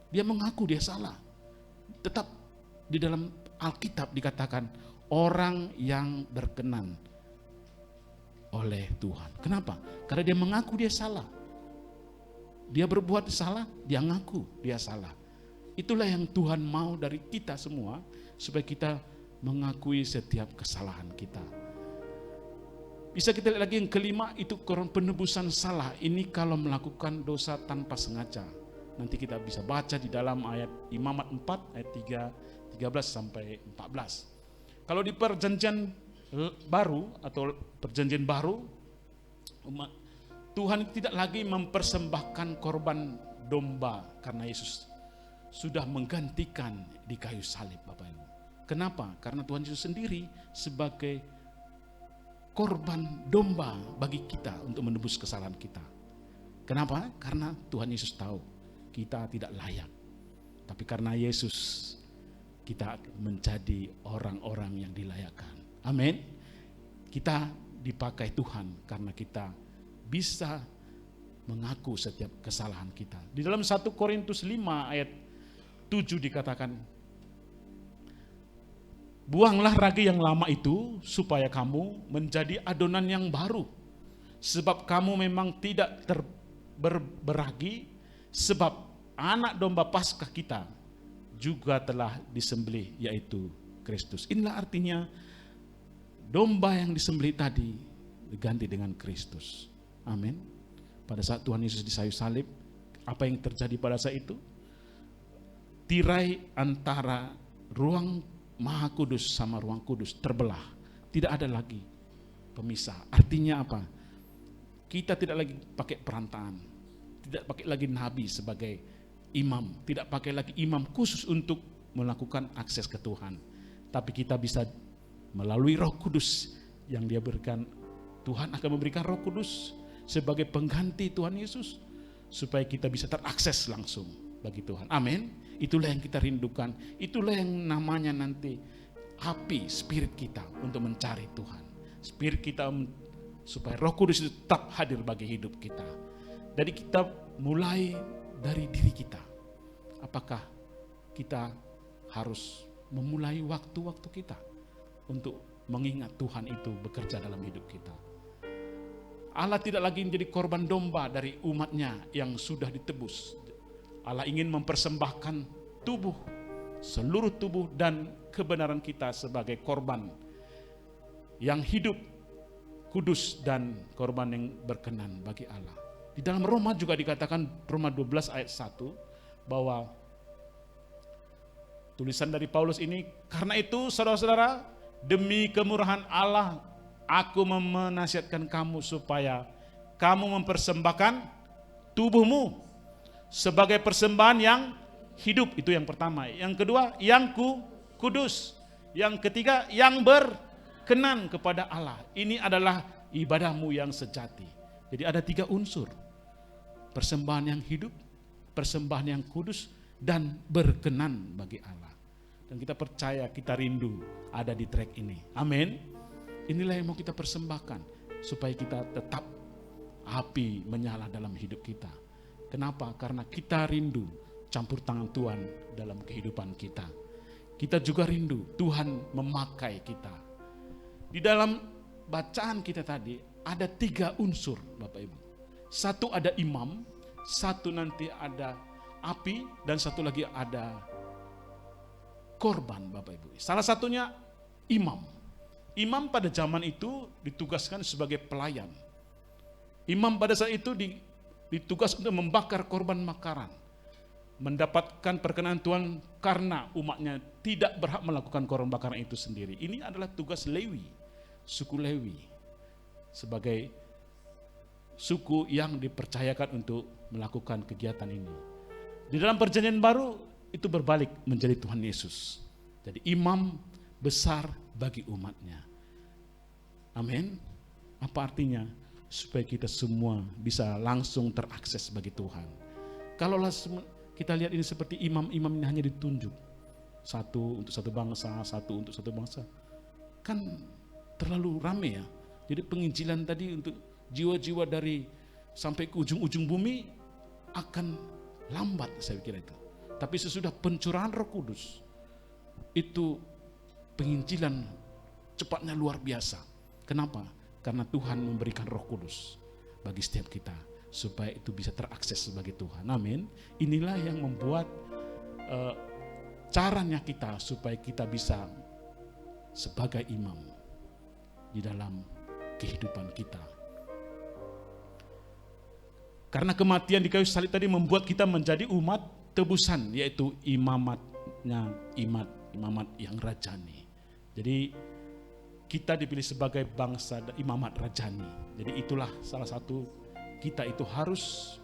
dia mengaku dia salah. Tetap di dalam Alkitab dikatakan orang yang berkenan oleh Tuhan. Kenapa? Karena dia mengaku dia salah. Dia berbuat salah, dia ngaku dia salah. Itulah yang Tuhan mau dari kita semua, supaya kita mengakui setiap kesalahan kita. Bisa kita lihat lagi yang kelima, itu penebusan salah. Ini kalau melakukan dosa tanpa sengaja. Nanti kita bisa baca di dalam ayat Imamat 4 ayat 13 sampai 14. Kalau di perjanjian baru atau perjanjian baru, Tuhan tidak lagi mempersembahkan korban domba karena Yesus sudah menggantikan di kayu salib, Bapak Ibu. Kenapa? Karena Tuhan Yesus sendiri sebagai korban domba bagi kita untuk menebus kesalahan kita. Kenapa? Karena Tuhan Yesus tahu kita tidak layak. Tapi karena Yesus kita menjadi orang-orang yang dilayakkan. Amin. Kita dipakai Tuhan karena kita bisa mengaku setiap kesalahan kita. Di dalam 1 Korintus 5 ayat 7 dikatakan, buanglah ragi yang lama itu supaya kamu menjadi adonan yang baru. Sebab kamu memang tidak beragi, sebab anak domba Paskah kita juga telah disembelih, yaitu Kristus. Inilah artinya domba yang disembelih tadi diganti dengan Kristus. Amin. Pada saat Tuhan Yesus di kayu salib, apa yang terjadi pada saat itu? Tirai antara ruang Maha Kudus sama ruang kudus terbelah. Tidak ada lagi pemisah. Artinya apa? Kita tidak lagi pakai perantaraan. Tidak pakai lagi nabi sebagai imam. Tidak pakai lagi imam khusus untuk melakukan akses ke Tuhan. Tapi kita bisa melalui Roh Kudus yang dia berikan. Tuhan akan memberikan Roh Kudus sebagai pengganti Tuhan Yesus supaya kita bisa terakses langsung bagi Tuhan. Amin. Itulah yang kita rindukan. Itulah yang namanya nanti api spirit kita untuk mencari Tuhan. Spirit kita supaya Roh Kudus itu tetap hadir bagi hidup kita. Jadi kita mulai dari diri kita. Apakah kita harus memulai waktu-waktu kita untuk mengingat Tuhan itu bekerja dalam hidup kita. Allah tidak lagi menjadi korban domba dari umatnya yang sudah ditebus. Allah ingin mempersembahkan tubuh, seluruh tubuh dan kebenaran kita sebagai korban yang hidup, kudus dan korban yang berkenan bagi Allah. Di dalam Roma juga dikatakan, Roma 12 ayat 1, bahwa tulisan dari Paulus ini, karena itu saudara-saudara, demi kemurahan Allah, aku menasihatkan kamu supaya kamu mempersembahkan tubuhmu sebagai persembahan yang hidup. Itu yang pertama. Yang kedua, yang kudus. Yang ketiga, yang berkenan kepada Allah. Ini adalah ibadahmu yang sejati. Jadi ada 3 unsur. Persembahan yang hidup, persembahan yang kudus, dan berkenan bagi Allah. Dan kita percaya, kita rindu ada di track ini. Amin. Inilah yang mau kita persembahkan supaya kita tetap api menyala dalam hidup kita. Kenapa? Karena kita rindu campur tangan Tuhan dalam kehidupan kita. Kita juga rindu Tuhan memakai kita. Di dalam bacaan kita tadi ada 3 unsur, Bapak Ibu. Satu ada imam, satu nanti ada api, dan satu lagi ada korban, Bapak Ibu. Salah satunya imam. Imam pada zaman itu ditugaskan sebagai pelayan. Imam pada saat itu ditugas untuk membakar korban bakaran, mendapatkan perkenan Tuhan karena umatnya tidak berhak melakukan korban bakaran itu sendiri. Ini adalah tugas Lewi, suku Lewi, sebagai suku yang dipercayakan untuk melakukan kegiatan ini. Di dalam perjanjian baru itu berbalik menjadi Tuhan Yesus. Jadi imam besar bagi umatnya. Amin. Apa artinya? Supaya kita semua bisa langsung terakses bagi Tuhan. Kalaulah kita lihat ini seperti imam-imam ini hanya ditunjuk. Satu untuk satu bangsa, satu untuk satu bangsa. Kan terlalu ramai ya. Jadi penginjilan tadi untuk jiwa-jiwa dari sampai ke ujung-ujung bumi akan lambat, saya kira itu. Tapi sesudah pencurahan Roh Kudus, itu penginjilan cepatnya luar biasa. Kenapa? Karena Tuhan memberikan Roh Kudus bagi setiap kita supaya itu bisa terakses sebagai Tuhan. Amin. Inilah yang membuat caranya kita supaya kita bisa sebagai imam di dalam kehidupan kita. Karena kematian di kayu salib tadi membuat kita menjadi umat tebusan, yaitu imamat yang rajani. Jadi kita dipilih sebagai bangsa imamat rajani. Jadi itulah salah satu kita itu harus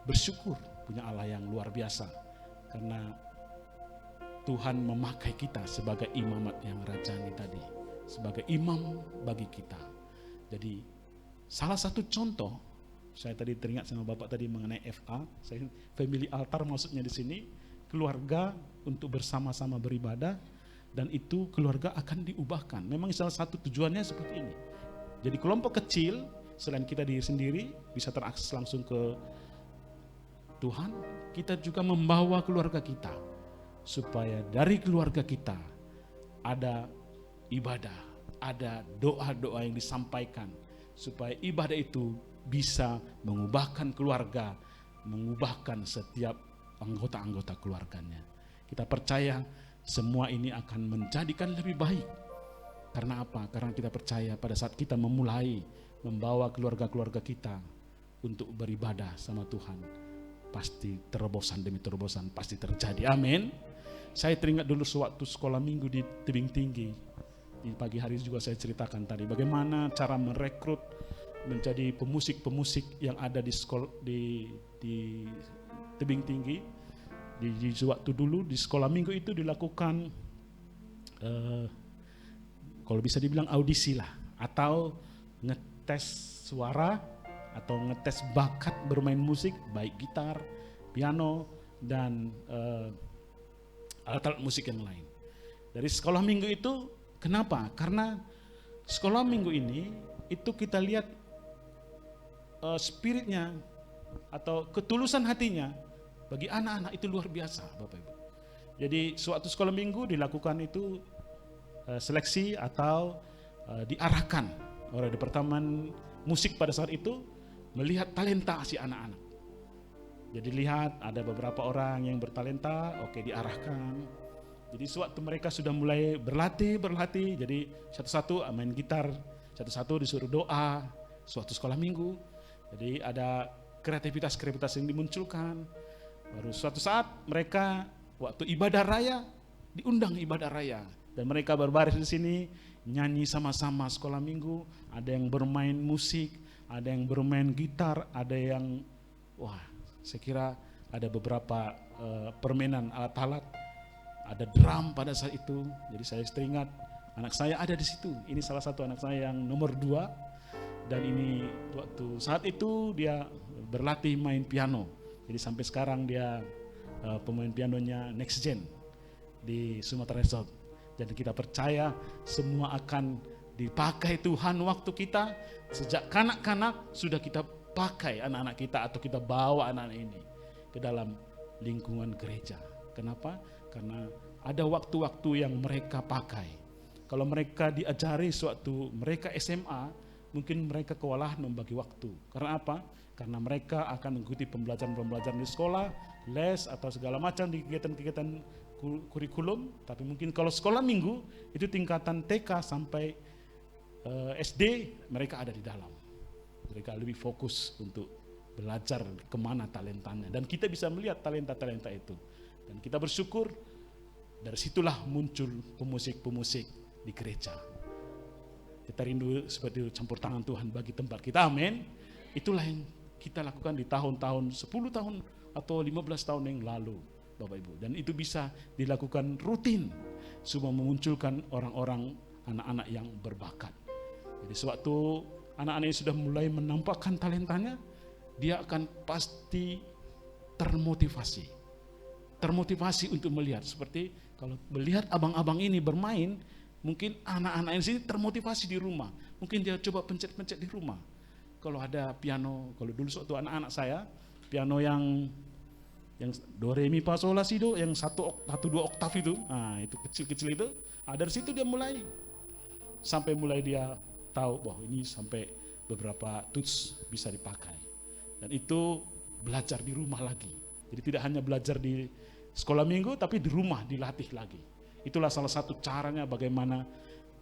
bersyukur punya Allah yang luar biasa. Karena Tuhan memakai kita sebagai imamat yang rajani tadi. Sebagai imam bagi kita. Jadi salah satu contoh, saya tadi teringat sama Bapak tadi mengenai FA, saya family altar maksudnya di sini, keluarga untuk bersama-sama beribadah, dan itu keluarga akan diubahkan. Memang salah satu tujuannya seperti ini. Jadi kelompok kecil, selain kita diri sendiri bisa terakses langsung ke Tuhan, kita juga membawa keluarga kita, supaya dari keluarga kita ada ibadah, ada doa-doa yang disampaikan, supaya ibadah itu bisa mengubahkan keluarga, mengubahkan setiap anggota-anggota keluarganya. Kita percaya semua ini akan menjadikan lebih baik. Karena apa? Karena kita percaya pada saat kita memulai membawa keluarga-keluarga kita untuk beribadah sama Tuhan, pasti terobosan demi terobosan pasti terjadi. Amin. Saya teringat dulu sewaktu sekolah minggu di Tebing Tinggi. Di pagi hari juga saya ceritakan tadi bagaimana cara merekrut menjadi pemusik-pemusik yang ada di sekolah di Tebing Tinggi. Di waktu dulu di sekolah minggu itu dilakukan kalau bisa dibilang audisi lah, atau ngetes suara atau ngetes bakat bermain musik, baik gitar, piano, dan alat-alat musik yang lain. Dari sekolah minggu itu, kenapa? Karena sekolah minggu ini itu kita lihat spiritnya atau ketulusan hatinya bagi anak-anak itu luar biasa, Bapak Ibu. Jadi suatu sekolah minggu dilakukan itu seleksi atau diarahkan oleh Departemen Musik pada saat itu melihat talenta si anak-anak. Jadi lihat ada beberapa orang yang bertalenta, oke diarahkan. Jadi sewaktu mereka sudah mulai berlatih, jadi satu-satu main gitar, satu-satu disuruh doa, suatu sekolah minggu. Jadi ada kreativitas yang dimunculkan. Baru suatu saat mereka waktu ibadah raya, diundang ibadah raya. Dan mereka berbaris di sini, nyanyi sama-sama sekolah minggu. Ada yang bermain musik, ada yang bermain gitar, ada yang, saya kira ada beberapa permainan alat-alat. Ada drum pada saat itu. Jadi saya teringat anak saya ada di situ. Ini salah satu anak saya yang nomor 2. Dan ini waktu saat itu dia berlatih main piano. Jadi sampai sekarang dia pemain pianonya next gen di Sumatera Resort. Jadi kita percaya semua akan dipakai Tuhan waktu kita. Sejak kanak-kanak sudah kita pakai anak-anak kita atau kita bawa anak-anak ini ke dalam lingkungan gereja. Kenapa? Karena ada waktu-waktu yang mereka pakai. Kalau mereka diajari sewaktu mereka SMA, mungkin mereka kewalahan membagi waktu. Karena apa? Karena mereka akan mengikuti pembelajaran di sekolah, les atau segala macam di kegiatan-kegiatan kurikulum. Tapi mungkin kalau sekolah minggu itu tingkatan TK sampai SD mereka ada di dalam. Mereka lebih fokus untuk belajar kemana talentanya. Dan kita bisa melihat talenta-talenta itu. Dan kita bersyukur dari situlah muncul pemusik-pemusik di gereja. Kita rindu seperti campur tangan Tuhan bagi tempat kita, amin. Itulah yang kita lakukan di tahun-tahun 10 tahun atau 15 tahun yang lalu, Bapak Ibu. Dan itu bisa dilakukan rutin supaya memunculkan orang-orang, anak-anak yang berbakat. Jadi sewaktu anak-anak ini sudah mulai menampakkan talentanya, dia akan pasti termotivasi untuk melihat. Seperti kalau melihat abang-abang ini bermain, mungkin anak-anak ini termotivasi di rumah. Mungkin dia coba pencet-pencet di rumah. Kalau ada piano, kalau dulu waktu anak-anak saya, piano yang do re mi fa sol la si do, yang satu dua oktav itu, nah itu kecil-kecil itu, dari situ dia mulai dia tahu bahwa ini sampai beberapa tuts bisa dipakai. Dan itu belajar di rumah lagi. Jadi tidak hanya belajar di sekolah minggu, tapi di rumah dilatih lagi. Itulah salah satu caranya bagaimana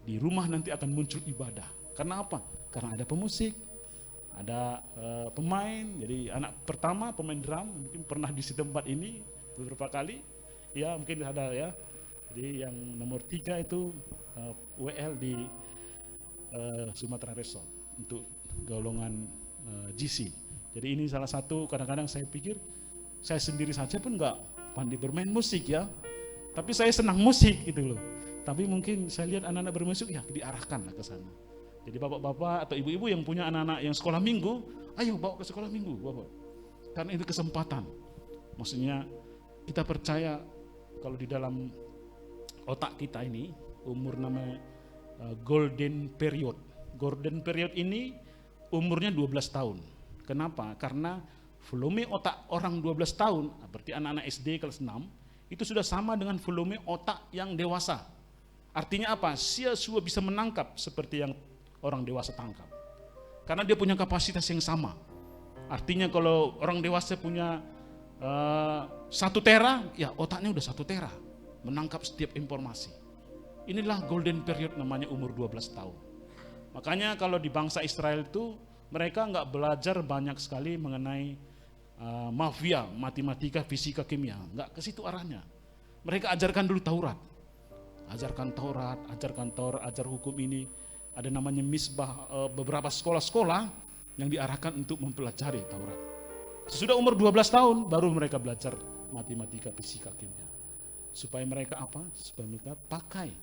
di rumah nanti akan muncul ibadah. Karena apa? Karena ada pemusik, ada pemain. Jadi anak pertama pemain drum, mungkin pernah di tempat ini beberapa kali. Ya mungkin ada ya. Jadi yang nomor 3 itu WL di Sumatera Resort untuk golongan GC. Jadi ini salah satu, kadang-kadang saya pikir saya sendiri saja pun nggak pandai bermain musik ya, tapi saya senang musik gitu loh. Tapi mungkin saya lihat anak-anak bermusik ya diarahkan lah ke sana. Jadi bapak-bapak atau ibu-ibu yang punya anak-anak yang sekolah minggu, ayo bawa ke sekolah minggu bapak. Karena itu kesempatan. Maksudnya kita percaya kalau di dalam otak kita ini umur namanya golden period. Golden period ini umurnya 12 tahun. Kenapa? Karena volume otak orang 12 tahun, berarti anak-anak SD kelas 6, itu sudah sama dengan volume otak yang dewasa. Artinya apa? Dia sudah bisa menangkap seperti yang orang dewasa tangkap. Karena dia punya kapasitas yang sama. Artinya kalau orang dewasa punya 1 tera, ya otaknya udah 1 tera. Menangkap setiap informasi. Inilah golden period namanya umur 12 tahun. Makanya kalau di bangsa Israel itu mereka nggak belajar banyak sekali mengenai mafia, matematika, fisika, kimia. Nggak ke situ arahnya. Mereka ajarkan dulu Taurat. Ajar hukum ini. Ada namanya misbah, beberapa sekolah-sekolah yang diarahkan untuk mempelajari Taurat. Sesudah umur 12 tahun baru mereka belajar matematika, fisika, kimia. Supaya mereka apa? Supaya mereka pakai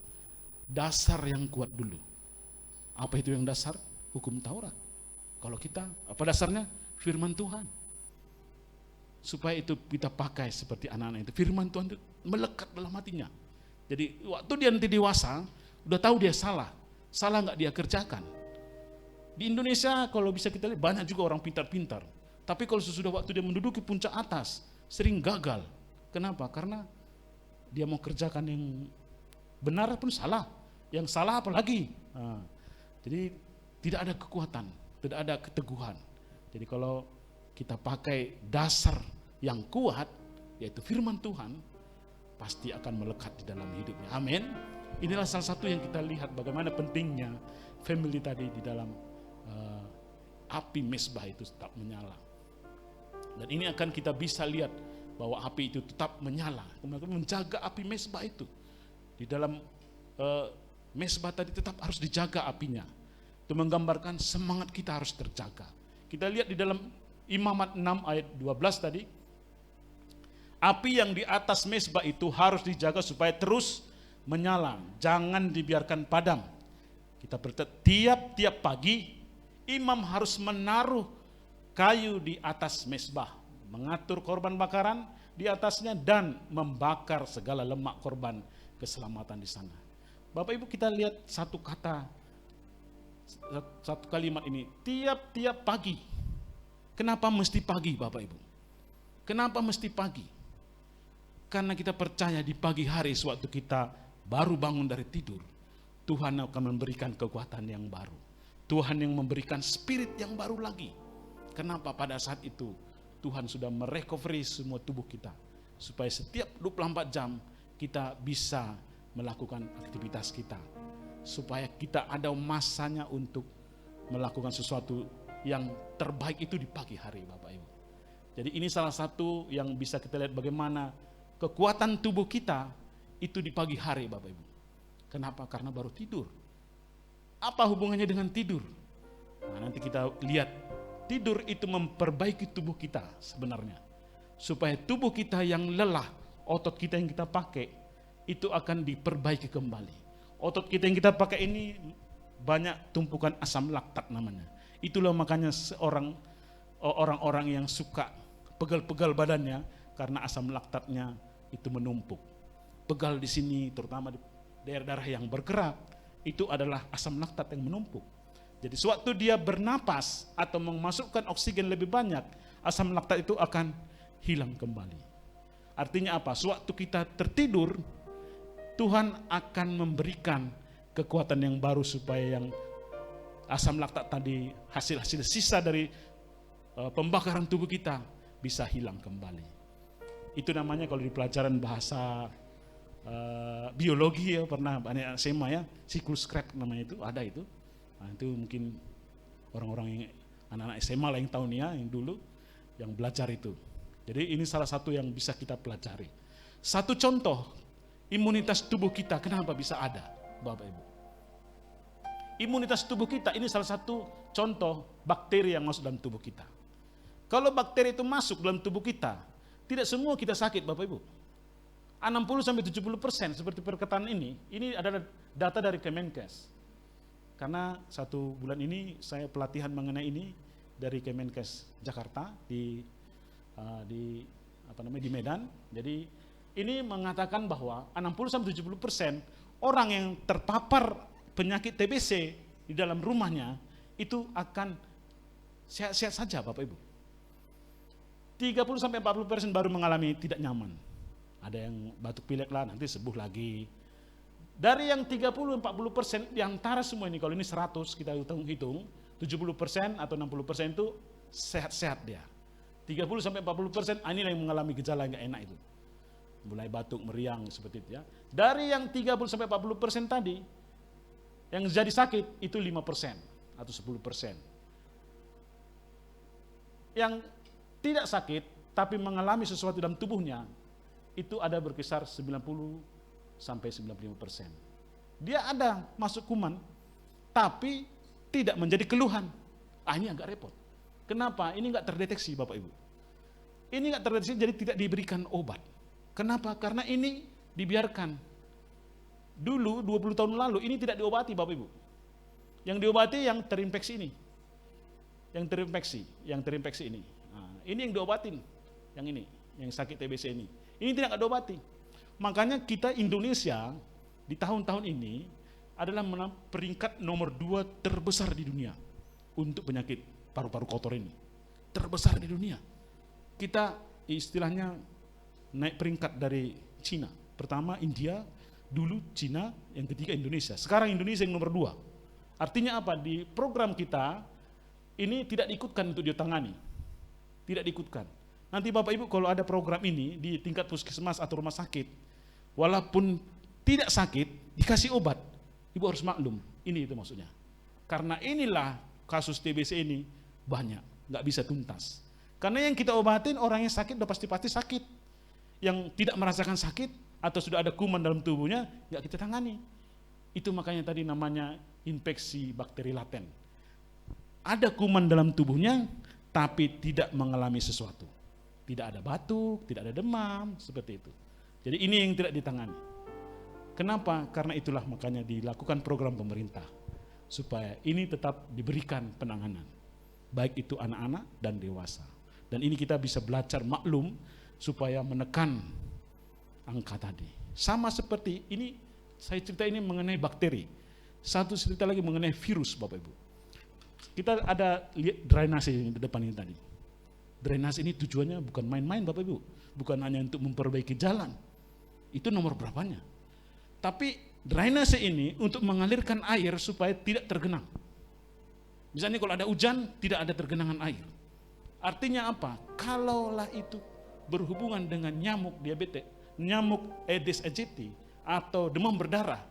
dasar yang kuat dulu. Apa itu yang dasar? Hukum Taurat. Kalau kita, apa dasarnya? Firman Tuhan. Supaya itu kita pakai seperti anak-anak itu. Firman Tuhan itu melekat dalam hatinya. Jadi waktu dia nanti dewasa, udah tahu dia salah. Salah nggak dia kerjakan. Di Indonesia kalau bisa kita lihat banyak juga orang pintar-pintar. Tapi kalau sesudah waktu dia menduduki puncak atas, sering gagal. Kenapa? Karena dia mau kerjakan yang benar pun salah. Yang salah apalagi. Nah, jadi tidak ada kekuatan, tidak ada keteguhan. Jadi kalau kita pakai dasar yang kuat, yaitu firman Tuhan, pasti akan melekat di dalam hidupnya. Amin. Inilah salah satu yang kita lihat bagaimana pentingnya family tadi di dalam api mesbah itu tetap menyala. Dan ini akan kita bisa lihat bahwa api itu tetap menyala. Kemudian menjaga api mesbah itu. Di dalam mesbah tadi tetap harus dijaga apinya. Itu menggambarkan semangat kita harus terjaga. Kita lihat di dalam Imamat 6 ayat 12 tadi. Api yang di atas mesbah itu harus dijaga supaya terus menyala. Jangan dibiarkan padam. Kita tiap-tiap pagi imam harus menaruh kayu di atas mesbah. Mengatur korban bakaran di atasnya dan membakar segala lemak korban keselamatan di sana. Bapak Ibu kita lihat satu kalimat ini, tiap-tiap pagi. Kenapa mesti pagi Bapak Ibu? Kenapa mesti pagi? Karena kita percaya di pagi hari sewaktu kita baru bangun dari tidur, Tuhan akan memberikan kekuatan yang baru. Tuhan yang memberikan spirit yang baru lagi. Kenapa? Pada saat itu Tuhan sudah merecovery semua tubuh kita. Supaya setiap 24 jam kita bisa melakukan aktivitas kita. Supaya kita ada masanya untuk melakukan sesuatu yang terbaik itu di pagi hari Bapak Ibu. Jadi ini salah satu yang bisa kita lihat bagaimana kekuatan tubuh kita itu di pagi hari Bapak Ibu. Kenapa? Karena baru tidur. Apa hubungannya dengan tidur? Nah, nanti kita lihat Tidur itu memperbaiki tubuh kita sebenarnya. Supaya tubuh kita yang lelah, otot kita yang kita pakai, itu akan diperbaiki kembali. Otot kita yang kita pakai ini banyak tumpukan asam laktat namanya. Itulah makanya orang-orang yang suka pegal-pegal badannya karena asam laktatnya itu menumpuk. Pegal di sini terutama di daerah-daerah yang bergerak, itu adalah asam laktat yang menumpuk. Jadi sewaktu dia bernapas atau memasukkan oksigen lebih banyak, asam laktat itu akan hilang kembali. Artinya apa? Sewaktu kita tertidur, Tuhan akan memberikan kekuatan yang baru supaya yang asam laktat tadi, hasil-hasil sisa dari pembakaran tubuh kita bisa hilang kembali. Itu namanya kalau di pelajaran bahasa biologi ya, pernah banyak SMA ya, siklus Krebs namanya itu, ada itu. Nah, itu mungkin orang-orang yang anak-anak SMA lah yang tahu nih ya, yang dulu yang belajar itu. Jadi ini salah satu yang bisa kita pelajari. Satu contoh, imunitas tubuh kita kenapa bisa ada, Bapak Ibu? Imunitas tubuh kita ini salah satu contoh bakteri yang masuk dalam tubuh kita. Kalau bakteri itu masuk dalam tubuh kita, tidak semua kita sakit, Bapak Ibu. 60-70% seperti perkataan ini adalah data dari Kemenkes. Karena 1 bulan ini saya pelatihan mengenai ini dari Kemenkes Jakarta di Medan. Jadi ini mengatakan bahwa 60-70% orang yang terpapar penyakit TBC di dalam rumahnya itu akan sehat-sehat saja, Bapak Ibu. 30-40% baru mengalami tidak nyaman. Ada yang batuk pilek lah, nanti sembuh lagi. Dari yang 30-40% di antara semua ini, kalau ini 100 kita hitung, 70% atau 60% itu sehat-sehat dia. 30-40% inilah yang mengalami gejala yang gak enak itu. Mulai batuk, meriang seperti itu ya. Dari yang 30-40% tadi, yang jadi sakit itu 5% atau 10%. Yang tidak sakit tapi mengalami sesuatu dalam tubuhnya itu ada berkisar 90-95%. Dia ada masuk kuman tapi tidak menjadi keluhan. Ini agak repot. Kenapa? Ini enggak terdeteksi, Bapak Ibu. Ini enggak terdeteksi, jadi tidak diberikan obat. Kenapa? Karena ini dibiarkan. Dulu 20 tahun lalu ini tidak diobati, Bapak Ibu. Yang diobati yang terinfeksi ini. Yang terinfeksi ini. Nah, ini yang diobatin. Yang ini, yang sakit TBC ini. Ini tidak diobati. Makanya kita Indonesia di tahun-tahun ini adalah peringkat nomor 2 terbesar di dunia untuk penyakit paru-paru kotor ini. Terbesar di dunia. Kita istilahnya naik peringkat dari Cina. Pertama India, dulu Cina, yang ketiga Indonesia. Sekarang Indonesia yang nomor 2. Artinya apa? Di program kita ini tidak diikutkan untuk ditangani. Tidak diikutkan. Nanti Bapak Ibu kalau ada program ini di tingkat puskesmas atau rumah sakit, walaupun tidak sakit, dikasih obat. Ibu harus maklum, ini itu maksudnya. Karena inilah kasus TBC ini banyak, nggak bisa tuntas. Karena yang kita obatin orang yang sakit udah pasti sakit. Yang tidak merasakan sakit atau sudah ada kuman dalam tubuhnya, nggak kita tangani. Itu makanya tadi namanya infeksi bakteri laten. Ada kuman dalam tubuhnya, tapi tidak mengalami sesuatu. Tidak ada batuk, tidak ada demam, seperti itu. Jadi ini yang tidak ditangani. Kenapa? Karena itulah makanya dilakukan program pemerintah. Supaya ini tetap diberikan penanganan. Baik itu anak-anak dan dewasa. Dan ini kita bisa belajar maklum supaya menekan angka tadi. Sama seperti ini, saya cerita ini mengenai bakteri. Satu cerita lagi mengenai virus, Bapak Ibu. Kita ada lihat drainase di depan ini tadi. Drainase ini tujuannya bukan main-main, Bapak Ibu. Bukan hanya untuk memperbaiki jalan. Itu nomor berapanya. Tapi drainase ini untuk mengalirkan air supaya tidak tergenang. Misalnya kalau ada hujan, tidak ada tergenangan air. Artinya apa? Kalaulah itu berhubungan dengan nyamuk diabetes, nyamuk Aedes aegypti, atau demam berdarah,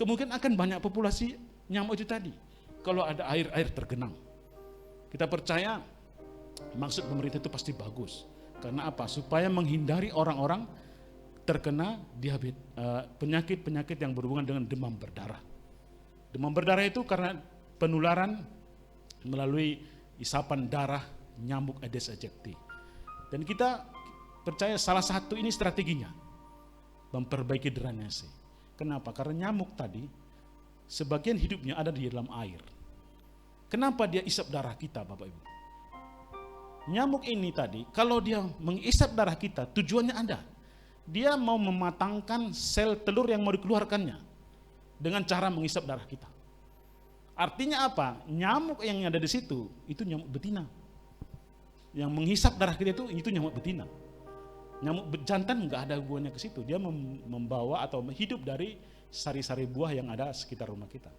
kemungkinan akan banyak populasi nyamuk itu tadi. Kalau ada air tergenang. Kita percaya maksud pemerintah itu pasti bagus. Karena apa? Supaya menghindari orang-orang terkena diabetes, penyakit-penyakit yang berhubungan dengan demam berdarah. Demam berdarah itu karena penularan melalui isapan darah nyamuk Aedes aegypti. Dan kita percaya salah satu ini strateginya, memperbaiki drainase. Kenapa? Karena nyamuk tadi sebagian hidupnya ada di dalam air. Kenapa dia isap darah kita, Bapak Ibu? Nyamuk ini tadi, kalau dia mengisap darah kita, tujuannya ada. Dia mau mematangkan sel telur yang mau dikeluarkannya dengan cara mengisap darah kita. Artinya apa? Nyamuk yang ada di situ, itu nyamuk betina. Yang menghisap darah kita itu nyamuk betina. Nyamuk jantan nggak ada hubungannya ke situ. Dia membawa atau hidup dari sari-sari buah yang ada sekitar rumah kita.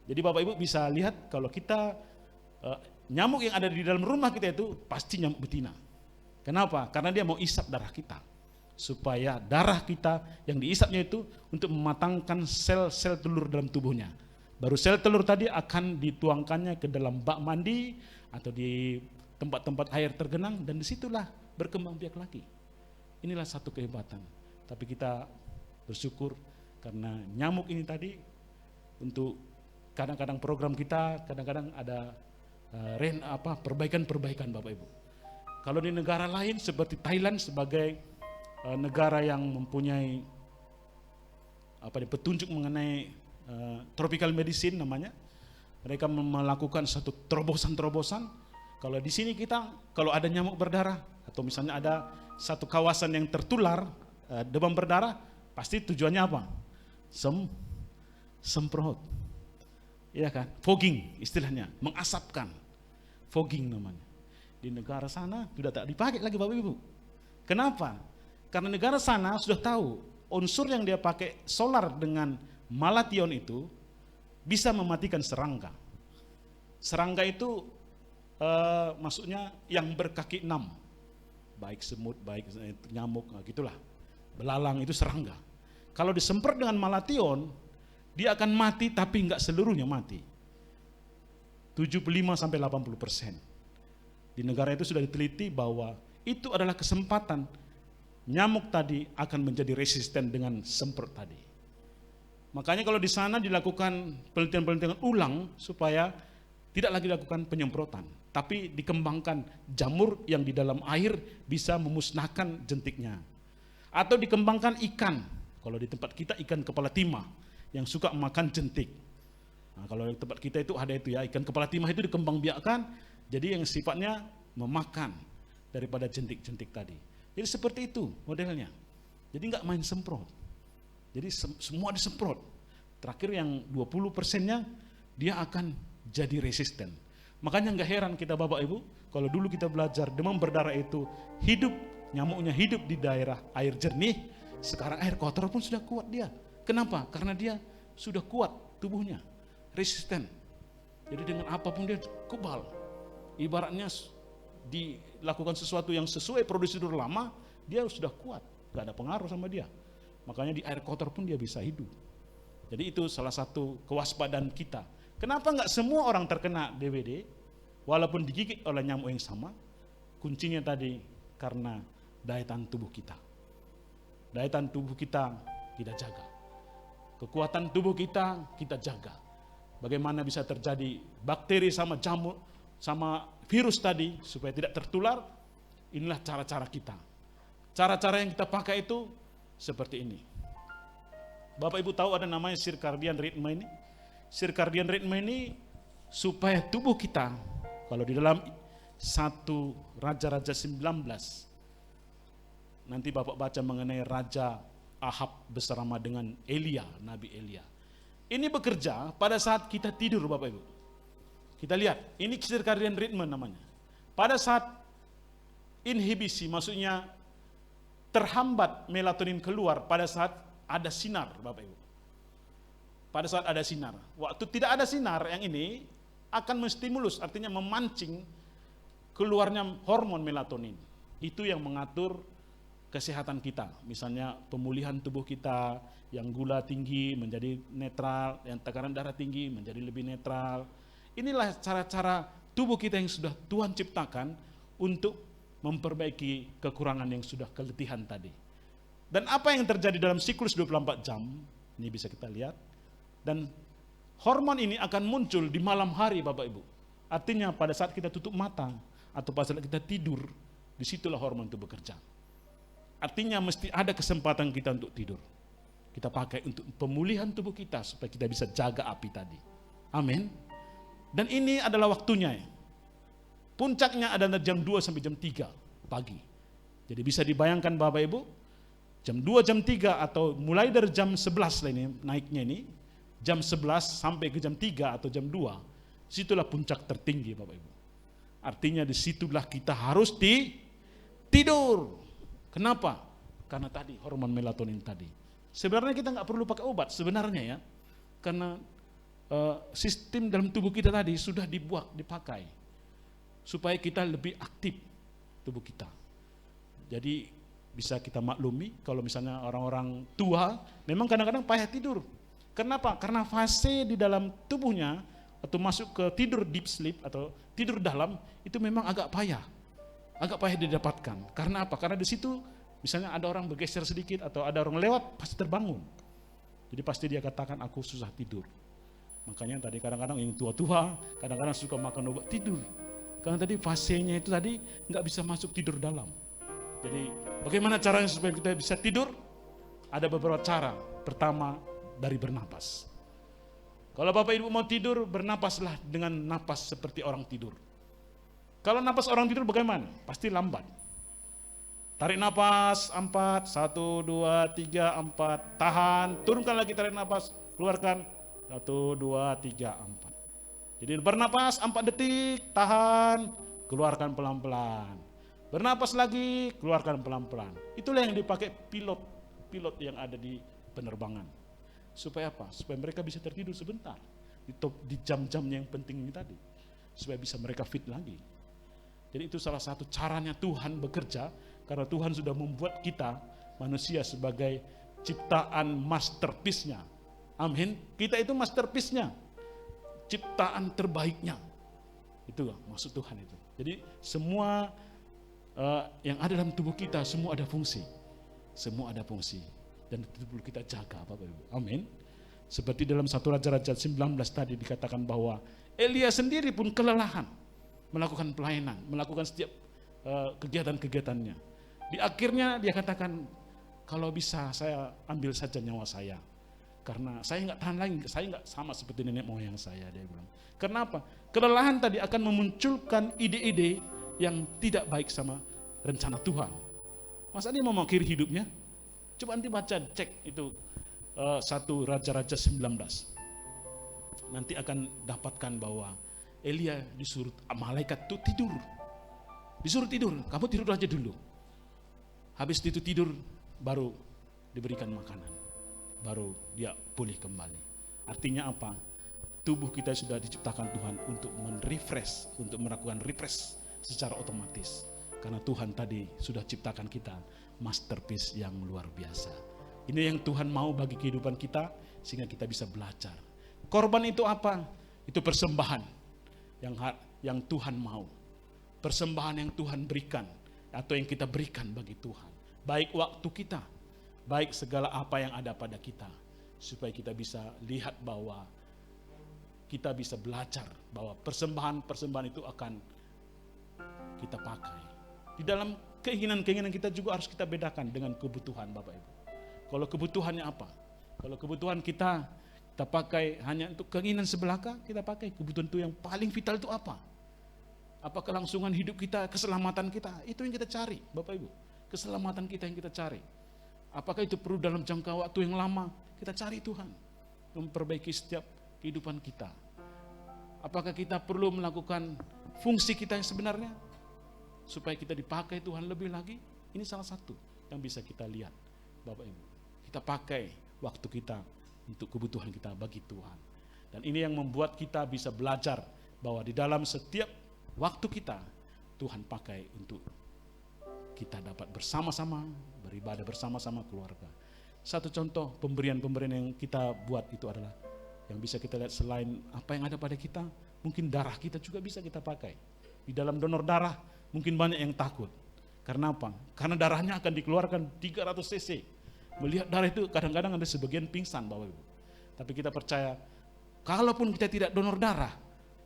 Jadi Bapak Ibu bisa lihat kalau kita nyamuk yang ada di dalam rumah kita itu pasti nyamuk betina. Kenapa? Karena dia mau isap darah kita. Supaya darah kita yang diisapnya itu untuk mematangkan sel-sel telur dalam tubuhnya. Baru sel telur tadi akan dituangkannya ke dalam bak mandi atau di tempat-tempat air tergenang dan disitulah berkembang biak lagi. Inilah satu kehebatan. Tapi kita bersyukur karena nyamuk ini tadi untuk kadang-kadang program kita kadang-kadang ada perbaikan-perbaikan Bapak Ibu. Kalau di negara lain seperti Thailand sebagai negara yang mempunyai petunjuk mengenai tropical medicine namanya, mereka melakukan satu terobosan-terobosan. Kalau di sini kita kalau ada nyamuk berdarah atau misalnya ada satu kawasan yang tertular demam berdarah, pasti tujuannya apa? Semprot. Iya kan? Fogging istilahnya, mengasapkan. Fogging namanya. Di negara sana sudah tak dipakai lagi Bapak Ibu. Kenapa? Karena negara sana sudah tahu unsur yang dia pakai solar dengan malation itu bisa mematikan serangga. Serangga itu maksudnya yang berkaki 6. Baik semut, baik nyamuk, gitulah. Belalang itu serangga. Kalau disemprot dengan malation, dia akan mati tapi enggak seluruhnya mati. 75-80%. Di negara itu sudah diteliti bahwa itu adalah kesempatan nyamuk tadi akan menjadi resisten dengan semprot tadi. Makanya kalau di sana dilakukan penelitian-penelitian ulang supaya tidak lagi dilakukan penyemprotan, tapi dikembangkan jamur yang di dalam air bisa memusnahkan jentiknya. Atau dikembangkan ikan, kalau di tempat kita ikan kepala timah yang suka makan jentik. Nah, kalau di tempat kita itu ada itu ya, ikan kepala timah itu dikembangbiakkan jadi yang sifatnya memakan daripada jentik-jentik tadi. Jadi seperti itu modelnya. Jadi nggak main semprot. Jadi semua disemprot. Terakhir yang 20%-nya dia akan jadi resisten. Makanya nggak heran kita Bapak Ibu, kalau dulu kita belajar demam berdarah itu hidup, nyamuknya hidup di daerah air jernih, sekarang air kotor pun sudah kuat dia. Kenapa? Karena dia sudah kuat tubuhnya, resisten. Jadi dengan apapun dia kebal. Ibaratnya dilakukan sesuatu yang sesuai prosedur lama, dia sudah kuat, gak ada pengaruh sama dia. Makanya di air kotor pun dia bisa hidup. Jadi itu salah satu kewaspadaan kita. Kenapa gak semua orang terkena DBD, walaupun digigit oleh nyamuk yang sama? Kuncinya tadi karena daya tahan tubuh kita. Daya tahan tubuh kita jaga. Kekuatan tubuh kita jaga. Bagaimana bisa terjadi bakteri sama jamur, sama virus tadi supaya tidak tertular. Inilah cara-cara kita. Cara-cara yang kita pakai itu seperti ini. Bapak Ibu tahu ada namanya circadian rhythm ini. Circadian rhythm ini supaya tubuh kita, kalau di dalam 1 Raja-Raja 19, nanti Bapak baca mengenai Raja Ahab bersama dengan Elia, Nabi Elia. Ini bekerja pada saat kita tidur Bapak Ibu. Kita lihat, ini circadian rhythm namanya. Pada saat inhibisi, maksudnya terhambat melatonin keluar pada saat ada sinar Bapak Ibu. Pada saat ada sinar. Waktu tidak ada sinar yang ini akan menstimulus, artinya memancing keluarnya hormon melatonin. Itu yang mengatur kesehatan kita. Misalnya pemulihan tubuh kita, yang gula tinggi menjadi netral, yang tekanan darah tinggi menjadi lebih netral. Inilah cara-cara tubuh kita yang sudah Tuhan ciptakan untuk memperbaiki kekurangan yang sudah keletihan tadi. Dan apa yang terjadi dalam siklus 24 jam, ini bisa kita lihat. Dan hormon ini akan muncul di malam hari Bapak Ibu. Artinya pada saat kita tutup mata atau pada saat kita tidur, disitulah hormon itu bekerja. Artinya mesti ada kesempatan kita untuk tidur. Kita pakai untuk pemulihan tubuh kita supaya kita bisa jaga api tadi. Amin. Dan ini adalah waktunya. Puncaknya adalah jam 2 sampai jam 3 pagi. Jadi bisa dibayangkan Bapak Ibu, jam 2, jam 3 atau mulai dari jam 11 lah ini naiknya ini, jam 11 sampai ke jam 3 atau jam 2, situlah puncak tertinggi Bapak Ibu. Artinya disitulah kita harus tidur. Kenapa? Karena tadi hormon melatonin tadi. Sebenarnya kita nggak perlu pakai obat sebenarnya ya, karena sistem dalam tubuh kita tadi sudah dipakai supaya kita lebih aktif tubuh kita. Jadi bisa kita maklumi kalau misalnya orang-orang tua memang kadang-kadang payah tidur. Kenapa? Karena fase di dalam tubuhnya atau masuk ke tidur deep sleep atau tidur dalam itu memang agak payah didapatkan. Karena apa? Karena di situ misalnya ada orang bergeser sedikit atau ada orang lewat pasti terbangun. Jadi pasti dia katakan aku susah tidur. Makanya tadi kadang-kadang yang tua-tua kadang-kadang suka makan obat tidur. Karena tadi fasenya itu tadi nggak bisa masuk tidur dalam. Jadi bagaimana caranya supaya kita bisa tidur? Ada beberapa cara. Pertama dari bernapas. Kalau Bapak Ibu mau tidur, bernapaslah dengan napas seperti orang tidur. Kalau napas orang tidur bagaimana? Pasti lambat. Tarik napas 4, 1, 2, 3, 4, tahan, turunkan lagi tarik napas, keluarkan 1, 2, 3, 4. Jadi bernapas 4 detik, tahan, keluarkan pelan-pelan. Bernapas lagi, keluarkan pelan-pelan. Itulah yang dipakai pilot yang ada di penerbangan. Supaya apa? Supaya mereka bisa tertidur sebentar di jam-jamnya yang penting ini tadi. Supaya bisa mereka fit lagi. Jadi itu salah satu caranya Tuhan bekerja, karena Tuhan sudah membuat kita manusia sebagai ciptaan masterpiece-nya. Amin. Kita itu masterpiece-nya, ciptaan terbaiknya. Itu maksud Tuhan itu. Jadi semua yang ada dalam tubuh kita semua ada fungsi. Semua ada fungsi dan itu perlu kita jaga Bapak Ibu. Amin. Seperti dalam 1 Raja-Raja 19 tadi dikatakan bahwa Elia sendiri pun kelelahan melakukan pelayanan, melakukan setiap kegiatan-kegiatannya. Di akhirnya dia katakan, kalau bisa saya ambil saja nyawa saya. Karena saya nggak tahan lagi, saya nggak sama seperti nenek moyang saya, dia bilang. Kenapa? Kelelahan tadi akan memunculkan ide-ide yang tidak baik sama rencana Tuhan. Masa dia mau mengakhiri hidupnya? Coba nanti baca, cek itu 1 Raja-Raja 19. Nanti akan dapatkan bahwa Elia disuruh malaikat itu tidur. Disuruh tidur, kamu tidur aja dulu. Habis itu tidur baru diberikan makanan. Baru dia pulih kembali. Artinya apa? Tubuh kita sudah diciptakan Tuhan untuk refresh, untuk melakukan refresh secara otomatis. Karena Tuhan tadi sudah ciptakan kita masterpiece yang luar biasa. Ini yang Tuhan mau bagi kehidupan kita sehingga kita bisa belajar. Korban itu apa? Itu persembahan yang Tuhan mau. Persembahan yang Tuhan berikan atau yang kita berikan bagi Tuhan. Baik waktu kita, baik segala apa yang ada pada kita, supaya kita bisa lihat bahwa kita bisa belajar bahwa persembahan itu akan kita pakai. Di dalam keinginan-keinginan kita juga harus kita bedakan dengan kebutuhan Bapak Ibu. Kalau kebutuhannya apa? Kalau kebutuhan kita pakai hanya untuk keinginan sebelaka, kita pakai kebutuhan itu yang paling vital itu apa? Apa kelangsungan hidup kita, keselamatan kita, itu yang kita cari Bapak Ibu. Keselamatan kita yang kita cari. Apakah itu perlu dalam jangka waktu yang lama? Kita cari Tuhan memperbaiki setiap kehidupan kita. Apakah kita perlu melakukan fungsi kita yang sebenarnya supaya kita dipakai Tuhan lebih lagi? Ini salah satu yang bisa kita lihat Bapak Ibu. Kita pakai waktu kita untuk kebutuhan kita bagi Tuhan. Dan ini yang membuat kita bisa belajar bahwa di dalam setiap waktu kita Tuhan pakai untuk kita dapat bersama-sama beribadah bersama-sama keluarga. Satu contoh pemberian-pemberian yang kita buat itu adalah yang bisa kita lihat selain apa yang ada pada kita, mungkin darah kita juga bisa kita pakai. Di dalam donor darah mungkin banyak yang takut. Karena apa? Karena darahnya akan dikeluarkan 300 cc. Melihat darah itu kadang-kadang ada sebagian pingsan Bapak Ibu. Tapi kita percaya, kalaupun kita tidak donor darah,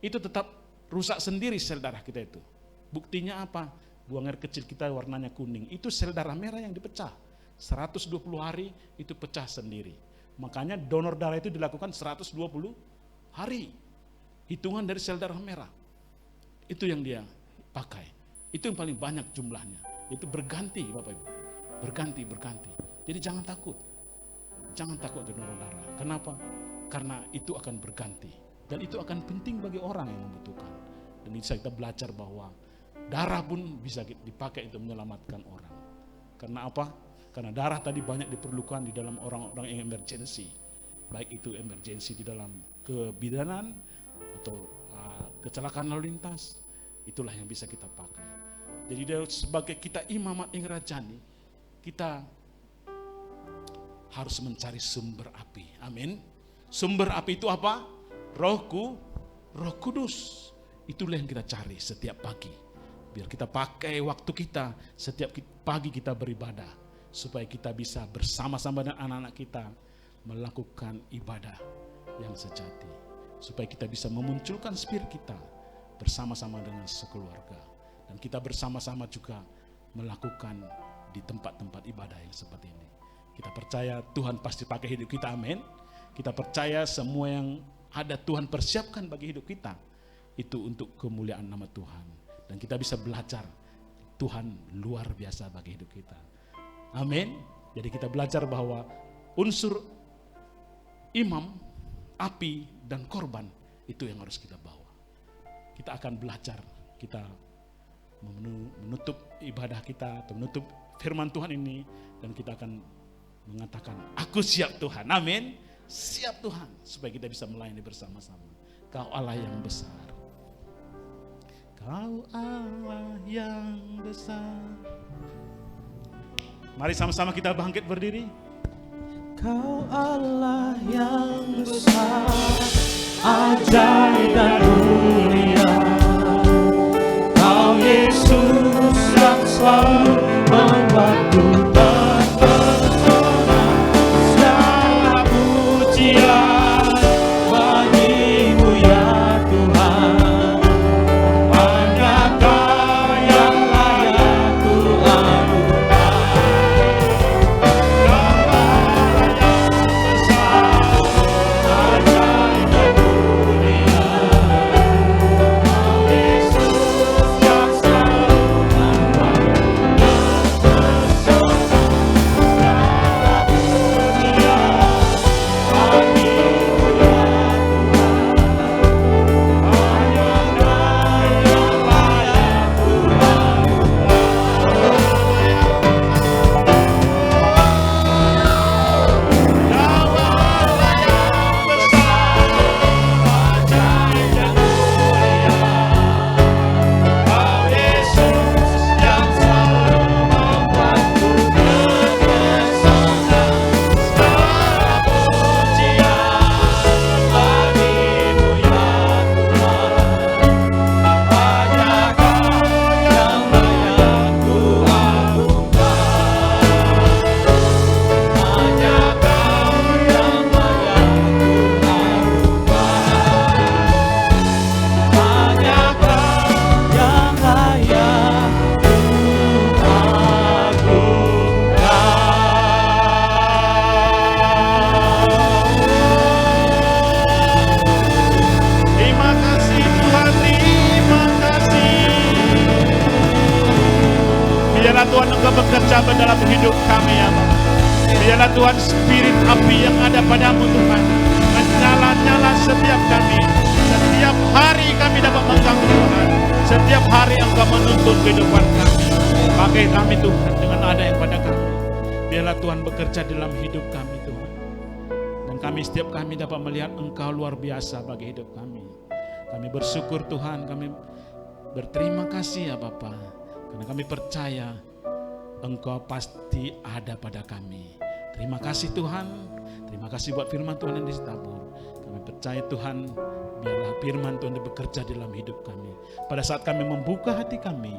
itu tetap rusak sendiri sel darah kita itu. Buktinya apa? Buang air kecil kita warnanya kuning, itu sel darah merah yang dipecah. 120 hari itu pecah sendiri. Makanya donor darah itu dilakukan 120 hari. Hitungan dari sel darah merah. Itu yang dia pakai. Itu yang paling banyak jumlahnya. Itu berganti Bapak Ibu. Berganti. Jadi jangan takut. Jangan takut donor darah. Kenapa? Karena itu akan berganti. Dan itu akan penting bagi orang yang membutuhkan. Dan bisa kita belajar bahwa darah pun bisa dipakai untuk menyelamatkan orang. Karena apa? Karena darah tadi banyak diperlukan di dalam orang-orang yang emergensi. Baik itu emergensi di dalam kebidanan atau kecelakaan lalu lintas. Itulah yang bisa kita pakai. Jadi sebagai kita imamat yang rajani, kita harus mencari sumber api. Amin. Sumber api itu apa? Roh Kudus. Itulah yang kita cari setiap pagi. Biar kita pakai waktu kita setiap pagi kita beribadah. Supaya kita bisa bersama-sama dengan anak-anak kita melakukan ibadah yang sejati. Supaya kita bisa memunculkan spirit kita bersama-sama dengan sekeluarga. Dan kita bersama-sama juga melakukan di tempat-tempat ibadah yang seperti ini. Kita percaya Tuhan pasti pakai hidup kita, amin. Kita percaya semua yang ada Tuhan persiapkan bagi hidup kita, itu untuk kemuliaan nama Tuhan. Dan kita bisa belajar Tuhan luar biasa bagi hidup kita. Amin. Jadi kita belajar bahwa unsur imam, api, dan korban itu yang harus kita bawa. Kita akan belajar, kita menutup ibadah kita atau menutup firman Tuhan ini, dan kita akan mengatakan, aku siap Tuhan, amin. Siap Tuhan, supaya kita bisa melayani bersama-sama. Kau Allah yang besar. Kau Allah yang besar. Mari sama-sama kita bangkit berdiri. Kau Allah yang besar, ajaib dan mulia. Kau Yesus yang selalu membantu dan terpesona. Segala pujian bagimu ya Tuhan. Hanya Kau yang layak ku anugerah. Kau Allah yang besar, ajaib dan mulia. Kau Yesus yang selalu membantu dan terpesona. Segala pujian bagimu ya Biarlah Tuhan Engkau bekerja dalam hidup kami ya Bapa. Biarlah Tuhan spirit api yang ada padamu Tuhan menyala-nyala setiap kami. Setiap hari kami dapat mengganggu Tuhan. Setiap hari Engkau menuntun kehidupan kami. Pakai kami Tuhan dengan ada yang pada kami. Biarlah Tuhan bekerja dalam hidup kami Tuhan. Dan setiap kami dapat melihat Engkau luar biasa bagi hidup kami. Kami bersyukur Tuhan, kami berterima kasih ya Bapa. Karena kami percaya Engkau pasti ada pada kami. Terima kasih Tuhan. Terima kasih buat firman Tuhan yang ditabur. Kami percaya Tuhan, biarlah firman Tuhan bekerja dalam hidup kami. Pada saat kami membuka hati kami,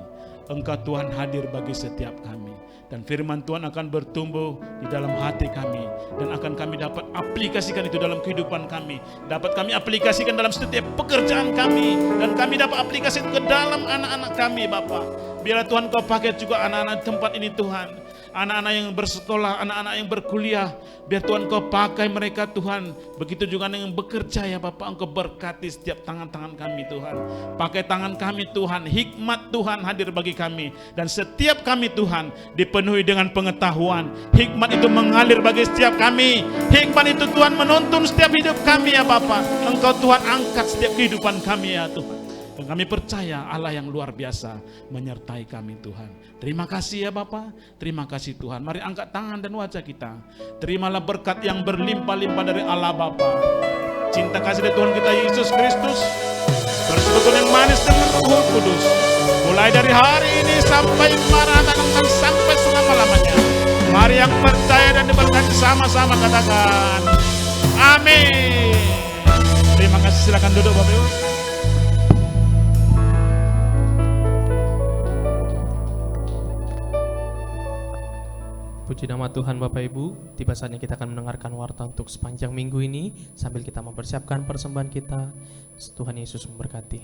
Engkau Tuhan hadir bagi setiap kami. Dan firman Tuhan akan bertumbuh di dalam hati kami. Dan akan kami dapat aplikasikan itu dalam kehidupan kami. Dapat kami aplikasikan dalam setiap pekerjaan kami. Dan kami dapat aplikasikan ke dalam anak-anak kami Bapa. Biarlah Tuhan Kau pakai juga anak-anak tempat ini Tuhan. Anak-anak yang bersekolah, anak-anak yang berkuliah. Biar Tuhan Kau pakai mereka Tuhan. Begitu juga yang bekerja ya Bapak. Engkau berkati setiap tangan-tangan kami Tuhan. Pakai tangan kami Tuhan. Hikmat Tuhan hadir bagi kami. Dan setiap kami Tuhan dipenuhi dengan pengetahuan. Hikmat itu mengalir bagi setiap kami. Hikmat itu Tuhan menuntun setiap hidup kami ya Bapak. Engkau Tuhan angkat setiap kehidupan kami ya Tuhan. Dan kami percaya Allah yang luar biasa menyertai kami Tuhan. Terima kasih ya Bapa, terima kasih Tuhan. Mari angkat tangan dan wajah kita. Terimalah berkat yang berlimpah-limpah dari Allah Bapa. Cinta kasih dari Tuhan kita Yesus Kristus, persekutuan yang manis dengan Roh Kudus, mulai dari hari ini sampai Maranatha dan sampai selama-lamanya. Mari yang percaya dan diberkati sama-sama katakan amin. Terima kasih, silakan duduk Bapak Ibu. Puji nama Tuhan Bapak Ibu, tiba saatnya kita akan mendengarkan warta untuk sepanjang minggu ini sambil kita mempersiapkan persembahan kita. Tuhan Yesus memberkati.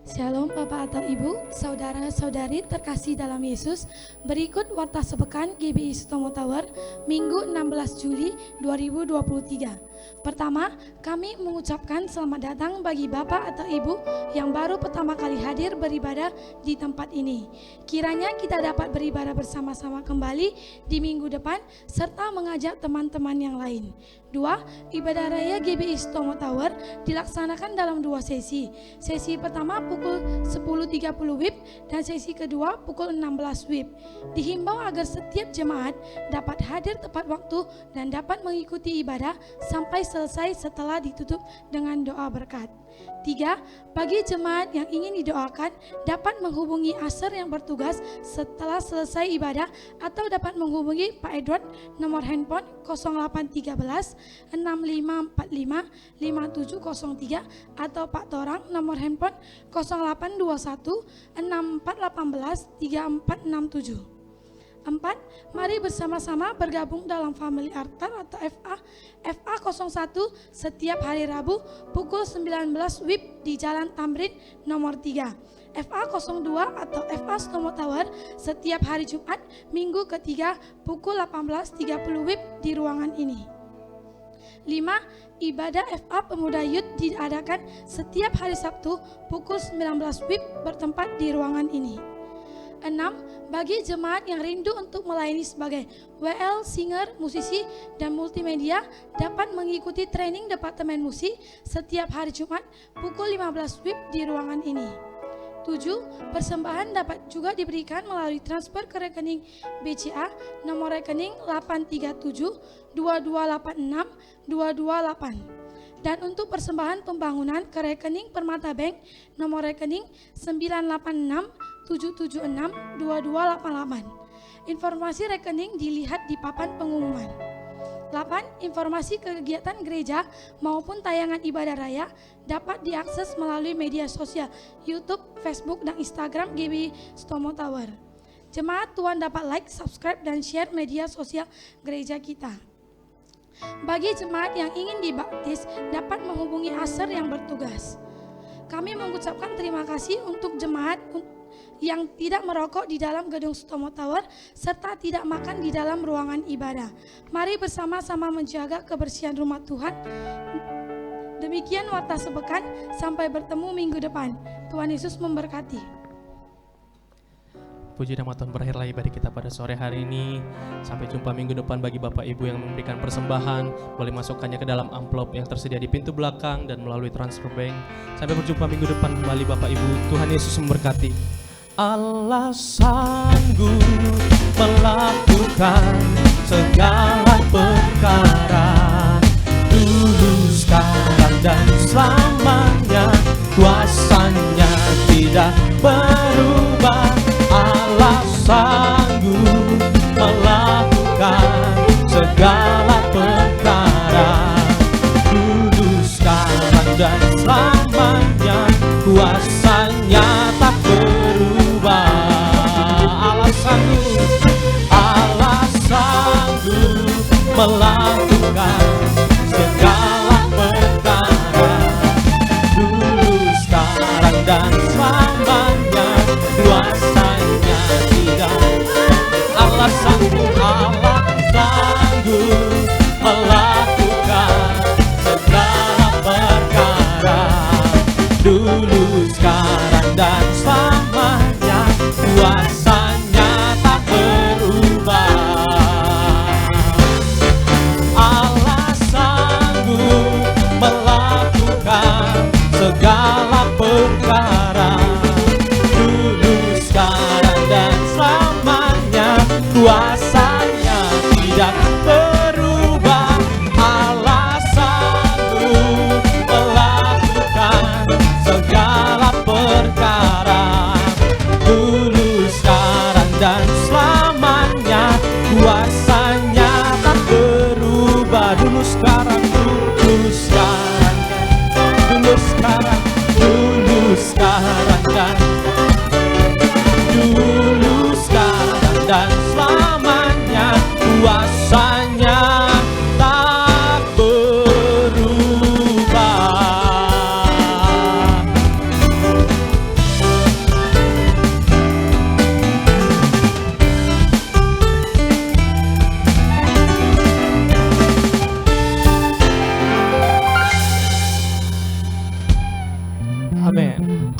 Shalom Bapak atau Ibu, saudara-saudari terkasih dalam Yesus. Berikut warta sepekan GBI Sutomo Tower Minggu 16 Juli 2023. Pertama, kami mengucapkan selamat datang bagi Bapak atau Ibu yang baru pertama kali hadir beribadah di tempat ini. Kiranya kita dapat beribadah bersama-sama kembali di minggu depan serta mengajak teman-teman yang lain. 2. Ibadah Raya GBI Sutomo Tower dilaksanakan dalam 2 sesi. Sesi pertama pukul 10.30 WIB dan sesi kedua pukul 16 WIB. Dihimbau agar setiap jemaat dapat hadir tepat waktu dan dapat mengikuti ibadah sampai selesai setelah ditutup dengan doa berkat. 3. Bagi jemaat yang ingin didoakan dapat menghubungi Aser yang bertugas setelah selesai ibadah atau dapat menghubungi Pak Edward nomor handphone 0813 6545 5703 atau Pak Torang nomor handphone 0821 6418 3467. 4. Mari bersama-sama bergabung dalam Family Altar atau FA 01 setiap hari Rabu pukul 19 WIB di Jalan Tamrin nomor 3. FA 02 atau FA Sutomo Tower setiap hari Jumat minggu ketiga pukul 18.30 WIB di ruangan ini. 5. Ibadah FA Pemuda Youth diadakan setiap hari Sabtu pukul 19 WIB bertempat di ruangan ini. 6. Bagi jemaat yang rindu untuk melayani sebagai WL, singer, musisi, dan multimedia dapat mengikuti training Departemen Musik setiap hari Jumat pukul 15 WIB di ruangan ini. 7. Persembahan dapat juga diberikan melalui transfer ke rekening BCA nomor rekening 837 2286 228. Dan untuk persembahan pembangunan ke rekening Permata Bank nomor rekening 986 776 2288. Informasi rekening dilihat di papan pengumuman. 8. Informasi kegiatan gereja maupun tayangan ibadah raya dapat diakses melalui media sosial YouTube, Facebook, dan Instagram GBI Sutomo Tower. Jemaat Tuhan dapat like, subscribe, dan share media sosial gereja kita. Bagi jemaat yang ingin dibaptis dapat menghubungi Aser yang bertugas. Kami mengucapkan terima kasih untuk jemaat yang tidak merokok di dalam gedung Sutomo Tower serta tidak makan di dalam ruangan ibadah. Mari bersama-sama menjaga kebersihan rumah Tuhan. Demikian warta sepekan, sampai bertemu minggu depan. Tuhan Yesus memberkati. Puji nama Tuhan, berakhirlah ibadah kita pada sore hari ini. Sampai jumpa minggu depan. Bagi Bapak Ibu yang memberikan persembahan, boleh masukkannya ke dalam amplop yang tersedia di pintu belakang dan melalui transfer bank. Sampai berjumpa minggu depan kembali Bapak Ibu. Tuhan Yesus memberkati. Allah sanggup melakukan segala perkara, dulu, sekarang, dan selamanya. Kuasanya tidak berubah. Allah sanggup melakukan melakukan segala perkara, dulu, sekarang, dan selamanya. Kuasanya tidak Allah sanggup, Allah sanggup melakukan segala perkara, dulu, sekarang, dan selamanya. Kuasanya tak berubah. Allah sanggup melakukan segala perkara, dulu, sekarang, dan selamanya. Kuasanya tidak berubah. Allah sanggup melakukan segala perkara, dulu, sekarang, dan selamanya. Kuasanya tak berubah. Dulu, sekarang, dulu, sekarang, dulu, sekarang, dulu, sekarang, dan dulu, sekarang, dan selamanya. Kuasanya tak berubah. Amin.